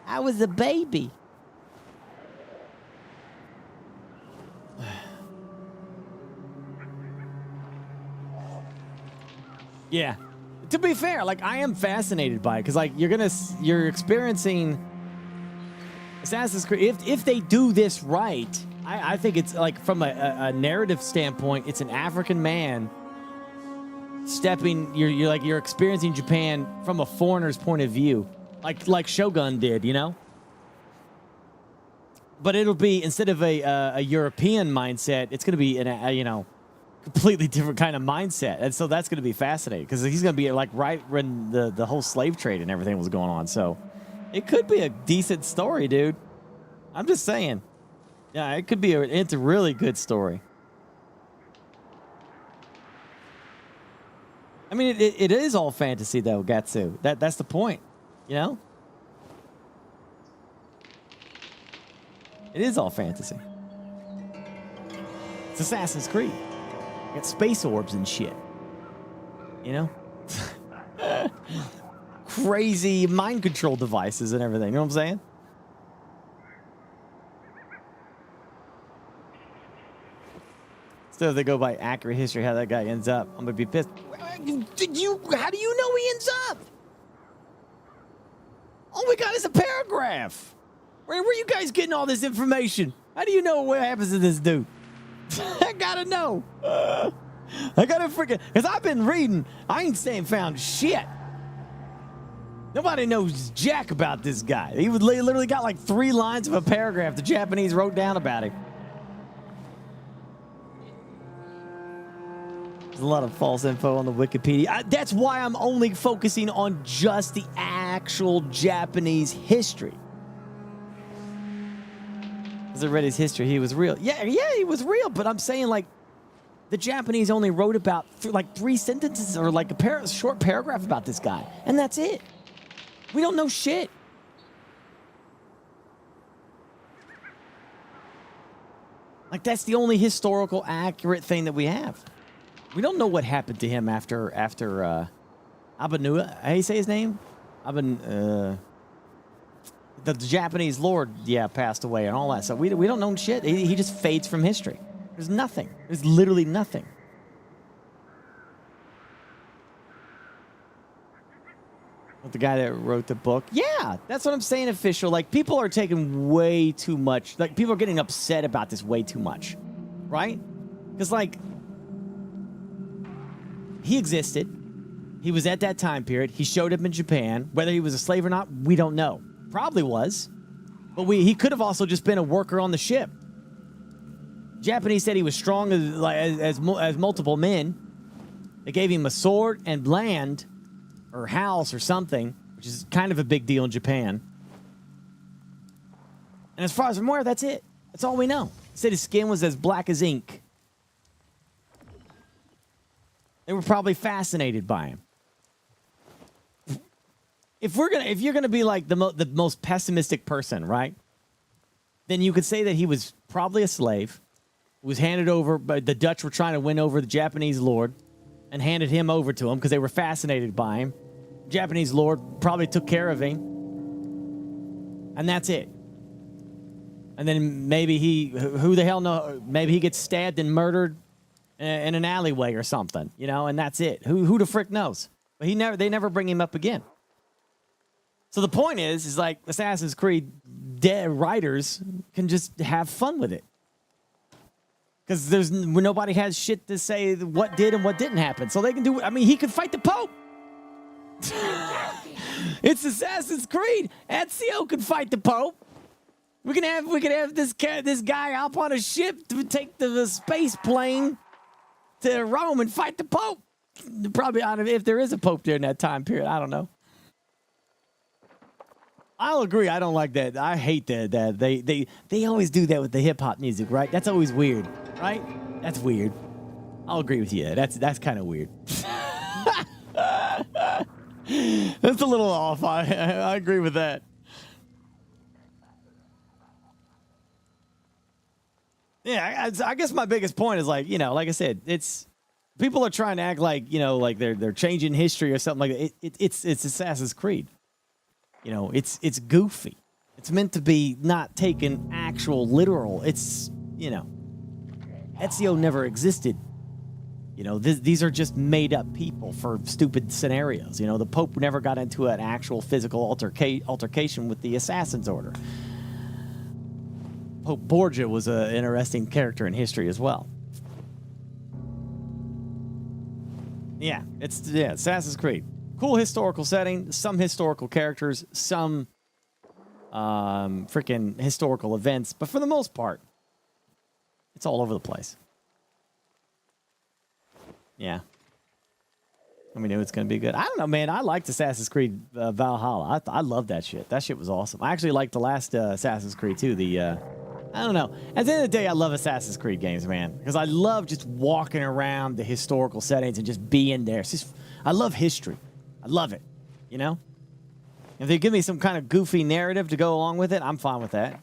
I was a baby. Yeah. To be fair, like, I am fascinated by it, because, like, you're experiencing Assassin's Creed. If they do this right, I think it's, like, from a narrative standpoint, it's an African man you're experiencing Japan from a foreigner's point of view, like Shogun did, you know. But it'll be, instead of a European mindset, it's going to be a completely different kind of mindset, and so that's going to be fascinating, because he's going to be like right when the whole slave trade and everything was going on. So it could be a decent story, dude. I'm just saying. Yeah, it could be it's a really good story. I mean, it is all fantasy, though, Gatsu. That's the point, you know? It is all fantasy. It's Assassin's Creed. You got space orbs and shit. You know? Crazy mind control devices and everything. You know what I'm saying? So if they go by accurate history, how that guy ends up, I'm gonna be pissed. How do you know he ends up? All we got is a paragraph. Where are you guys getting all this information? How do you know what happens to this dude? I gotta know. I gotta freaking, because I've been reading. I ain't saying found shit. Nobody knows jack about this guy. He literally got like 3 lines of a paragraph the Japanese wrote down about him. There's a lot of false info on the Wikipedia. That's why I'm only focusing on just the actual Japanese history. Because I read his history, he was real. Yeah, he was real. But I'm saying, like, the Japanese only wrote about like 3 sentences or like a short paragraph about this guy, and that's it. We don't know shit. Like, that's the only historical accurate thing that we have. We don't know what happened to him after Abanua. How do you say his name? The Japanese lord, passed away and all that. So we don't know shit. He just fades from history. There's nothing. There's literally nothing. With the guy that wrote the book. Yeah, that's what I'm saying, official. Like, people are taking way too much. Like, people are getting upset about this way too much. Right? Because, like, he existed. He was at that time period. He showed up in Japan. Whether he was a slave or not, we don't know. Probably was. But he could have also just been a worker on the ship. Japanese said he was strong as multiple men. They gave him a sword and land or house or something, which is kind of a big deal in Japan. And as far as I'm aware, that's it. That's all we know. They said his skin was as black as ink. They were probably fascinated by him. If you're gonna be like the most pessimistic person, right? Then you could say that he was probably a slave, was handed over, but the Dutch were trying to win over the Japanese lord, and handed him over to him because they were fascinated by him. Japanese lord probably took care of him, and that's it. And then maybe who the hell knows? Maybe he gets stabbed and murdered in an alleyway or something, you know, and that's it. Who the frick knows? But they never bring him up again. So the point is like Assassin's Creed writers can just have fun with it. Because nobody has shit to say what did and what didn't happen. So they can do, I mean, he could fight the Pope. It's Assassin's Creed. Ezio could fight the Pope. We can have this guy up on a ship to take the space plane to Rome and fight the Pope. Probably, if there is a Pope during that time period, I don't know. I'll agree. I don't like that. I hate that they always do that with the hip hop music, right? That's always weird, right? That's weird. I'll agree with you. That's kind of weird. That's a little off. I agree with that. Yeah, I guess my biggest point is like, you know, like I said, it's people are trying to act like, you know, like they're changing history or something like that. It's Assassin's Creed. You know, it's goofy. It's meant to be not taken actual literal. It's, you know, Ezio never existed. You know, these are just made up people for stupid scenarios. You know, the Pope never got into an actual physical altercation with the Assassin's Order. Pope Borgia was an interesting character in history as well. Yeah, Assassin's Creed. Cool historical setting, some historical characters, some freaking historical events, but for the most part, it's all over the place. Yeah. I mean, it's going to be good. I don't know, man. I liked Assassin's Creed Valhalla. I love that shit. That shit was awesome. I actually liked the last Assassin's Creed, too. I don't know. At the end of the day, I love Assassin's Creed games, man, because I love just walking around the historical settings and just being there. It's just, I love history. I love it, you know? If they give me some kind of goofy narrative to go along with it, I'm fine with that.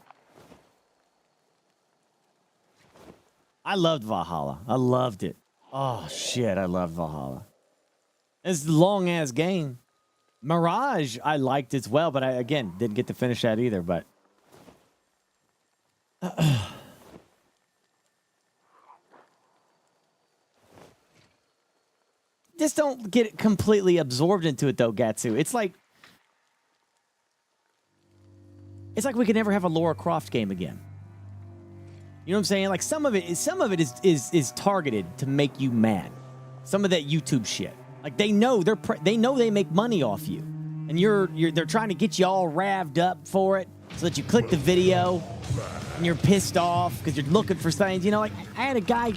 I loved Valhalla. I loved it. Oh, shit, I loved Valhalla. It's a long-ass game. Mirage, I liked as well, but I, again, didn't get to finish that either, but... Just don't get completely absorbed into it, though, Gatsu. It's like we could never have a Lara Croft game again. You know what I'm saying? Like some of it is targeted to make you mad. Some of that YouTube shit. Like they know they make money off you, and they're trying to get you all revved up for it, so that you click the video and you're pissed off because you're looking for things. You know, like I had a guy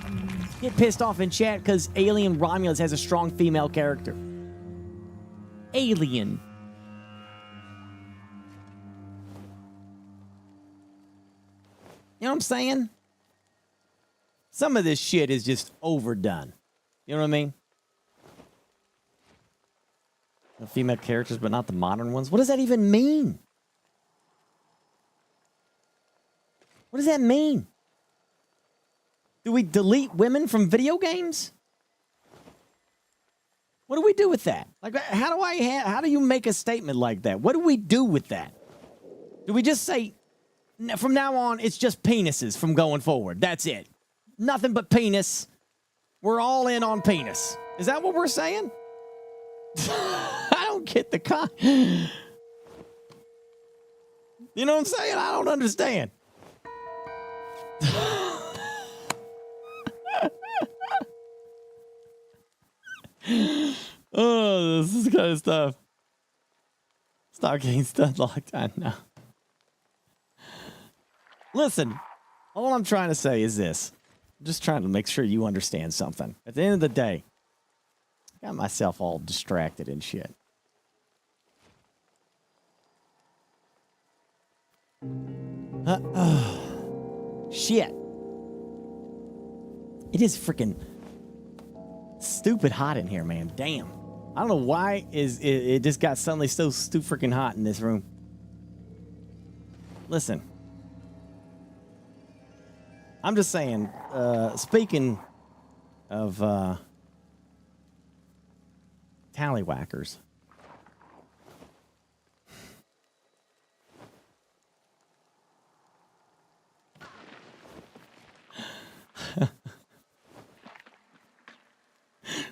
get pissed off in chat because Alien Romulus has a strong female character. Alien. You know what I'm saying? Some of this shit is just overdone. You know what I mean? The female characters, but not the modern ones. What does that even mean? What does that mean? Do we delete women from video games? What do we do with that? Like, how do you make a statement like that? What do we do with that? Do we just say, from now on, it's just penises from going forward? That's it. Nothing but penis. We're all in on penis. Is that what we're saying? I don't get the You know what I'm saying? I don't understand. Oh, this is kind of stuff. Start getting stuff locked on now. Listen, all I'm trying to say is this. I'm just trying to make sure you understand something. At the end of the day, I got myself all distracted and shit. Shit. It is freaking stupid hot in here, man. Damn. I don't know why it just got suddenly so freaking hot in this room. Listen. I'm just saying, speaking of tallywhackers.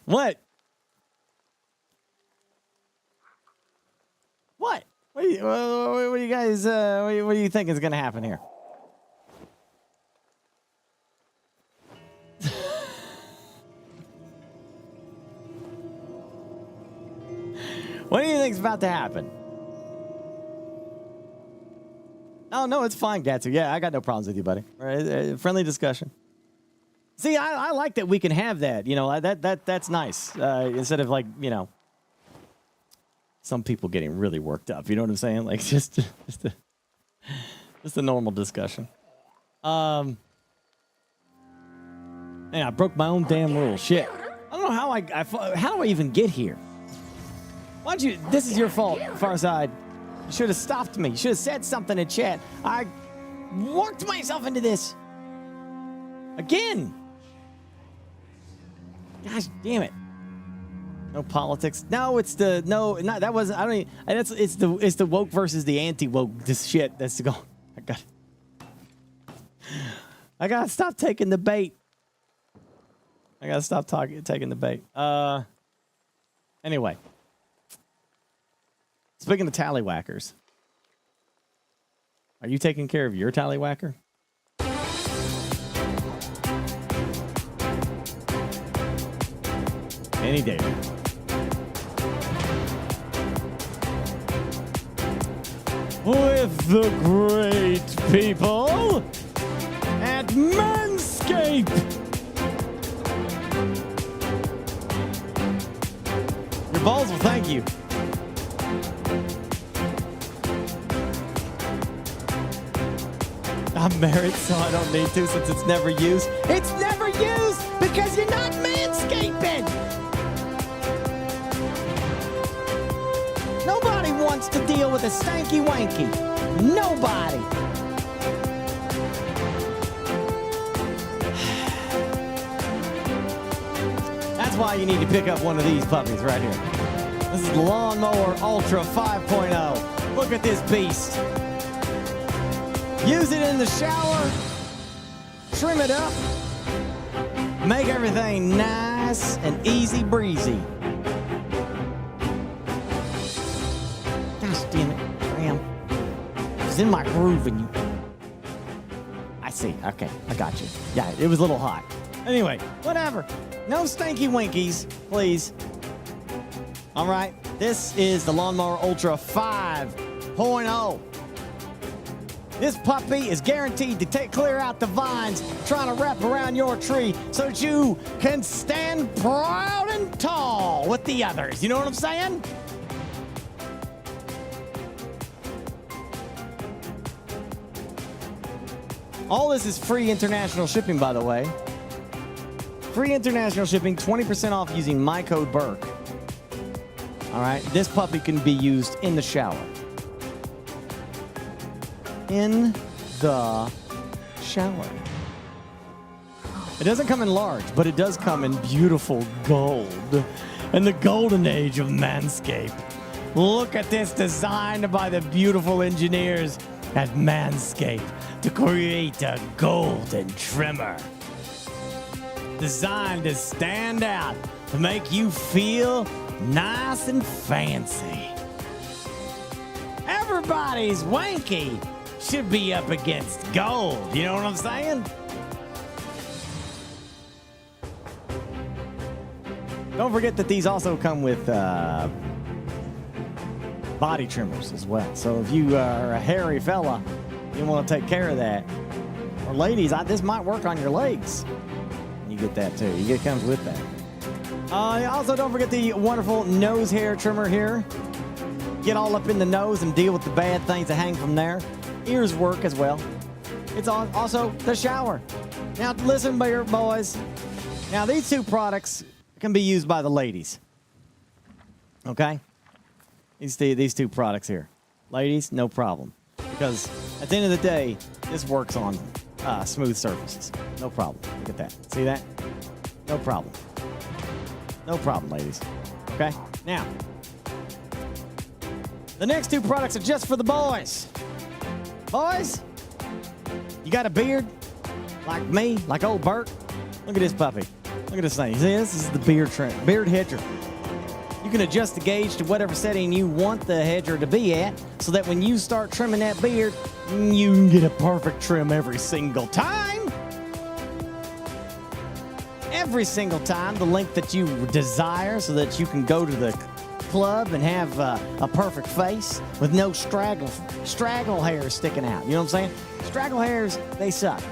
What? What? What do you guys? What do you think is going to happen here? What do you think's about to happen? Oh no, it's fine, Gatsu. Yeah, I got no problems with you, buddy. Right, friendly discussion. See, I like that we can have that. You know, that's nice. Instead of like, you know, some people getting really worked up. You know what I'm saying? Like just a normal discussion. Man, I broke my own damn rule. Shit. I don't know how do I even get here? Why don't you? This is your fault, Farside. You should have stopped me. You should have said something in chat. I worked myself into this again. Gosh damn it! No politics. No, it's the no. Not that wasn't. I don't. Even, it's the woke versus the anti-woke. This shit. That's the goal. I gotta stop taking the bait. I gotta stop taking the bait. Anyway. Speaking of tallywhackers, are you taking care of your tallywhacker? Any day. With the great people at Manscaped. Your balls will thank you. I'm married, so I don't need to since it's never used. It's never used because you're not manscaping. Nobody wants to deal with a stanky wanky. Nobody. why you need to pick up one of these puppies right here. This is the Lawnmower Ultra 5.0. Look at this beast. Use it in the shower. Trim it up. Make everything nice and easy breezy. Gosh damn it, Graham. It was in my groove and you... I see. Okay, I got you. Yeah, it was a little hot. Anyway, whatever. No stinky winkies, please. All right, this is the Lawnmower Ultra 5.0. This puppy is guaranteed to clear out the vines trying to wrap around your tree so that you can stand proud and tall with the others. You know what I'm saying? All this is free international shipping, by the way. Free international shipping, 20% off using my code Burke. All right, this puppy can be used in the shower. In the shower. It doesn't come in large, but it does come in beautiful gold. In the golden age of Manscaped. Look at this, designed by the beautiful engineers at Manscaped to create a golden trimmer. Designed to stand out, to make you feel nice and fancy. Everybody's wanky should be up against gold. You know what I'm saying? Don't forget that these also come with body trimmers as well. So if you are a hairy fella, you want to take care of that. Or ladies, this might work on your legs. You get that too. It comes with that. Also, don't forget the wonderful nose hair trimmer here. Get all up in the nose and deal with the bad things that hang from there. Ears work as well. It's also the shower. Now, listen, boys. Now, these two products can be used by the ladies. Okay? These two products here. Ladies, no problem. Because at the end of the day, this works on smooth surfaces. No problem. Look at that. See that? No problem. No problem, ladies. Okay? Now, the next two products are just for the boys. Boys, you got a beard like me, like old Burke? Look at this puppy. Look at this thing. See, this is the beard hedger. You can adjust the gauge to whatever setting you want the hedger to be at so that when you start trimming that beard, you can get a perfect trim every single time. Every single time, the length that you desire so that you can go to the club and have a perfect face with no straggle hairs sticking out. You know what I'm saying? Straggle hairs, they suck.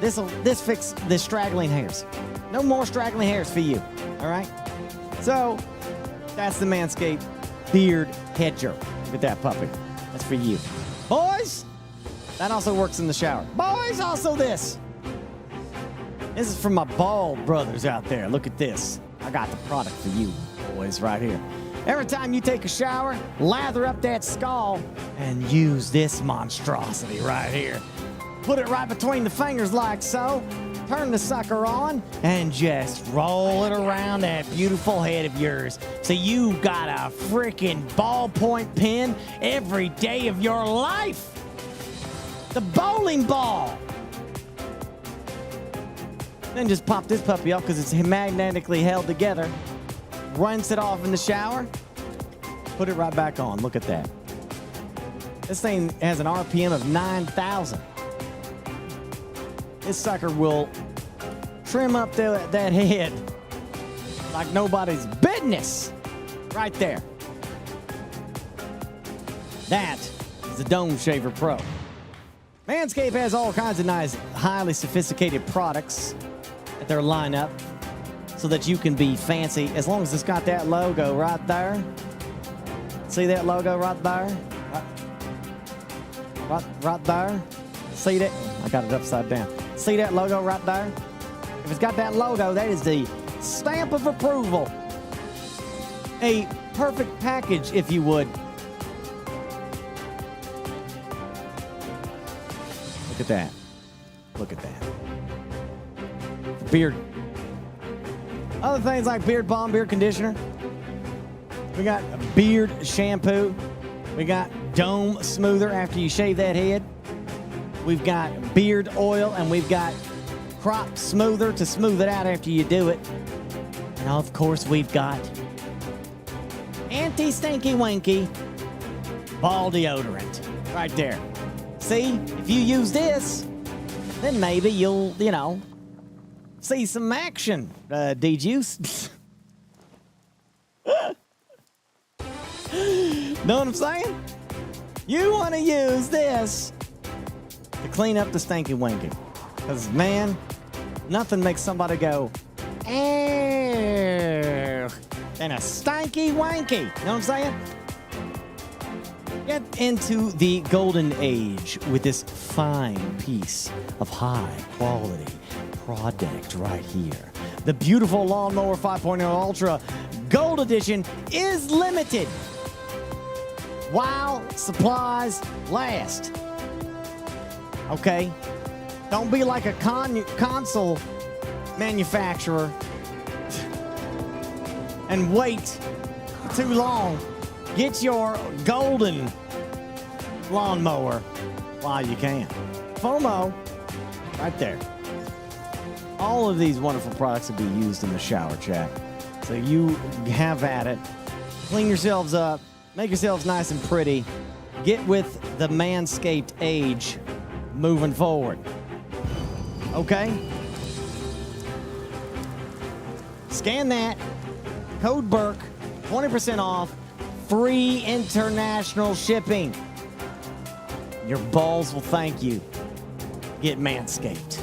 This fix the straggling hairs. No more straggling hairs for you. All right? So, that's the Manscaped Beard Hedger. Look at that puppy. That's for you. Boys, that also works in the shower. Boys, also this. This is for my bald brothers out there. Look at this. I got the product for you, boys, right here. Every time you take a shower, lather up that skull and use this monstrosity right here. Put it right between the fingers like so. Turn the sucker on and just roll it around that beautiful head of yours. So you got a freaking ballpoint pen every day of your life. The bowling ball. Then just pop this puppy off because it's magnetically held together. Rinse it off in the shower. Put it right back on. Look at that. This thing has an RPM of 9,000. This sucker will trim up that head like nobody's business. Right there. That is the Dome Shaver Pro. Manscaped has all kinds of nice, highly sophisticated products at their lineup so that you can be fancy as long as it's got that logo right there. See that logo right there? Right there? See that? I got it upside down. See that logo right there? If it's got that logo, that is the stamp of approval. A perfect package, if you would. Look at that. Look at that. Other things like beard balm, beard conditioner. We got a beard shampoo. We got dome smoother after you shave that head. We've got beard oil, and we've got crop smoother to smooth it out after you do it. And of course, we've got anti-stinky winky ball deodorant right there. See, if you use this, then maybe you'll, see some action, D-Juice. Know what I'm saying? You want to use this to clean up the stinky winky. Because, man, nothing makes somebody go, ew, and a stinky wanky. Know what I'm saying? Get into the golden age with this fine piece of high quality product right here. The beautiful Lawnmower 5.0 Ultra Gold Edition is limited while supplies last. Okay? Don't be like a console manufacturer and wait too long. Get your golden lawnmower while you can. FOMO, right there. All of these wonderful products will be used in the shower, chat. So you have at it. Clean yourselves up. Make yourselves nice and pretty. Get with the Manscaped age moving forward. Okay? Scan that. Code Burke. 20% off. Free international shipping. Your balls will thank you. Get Manscaped.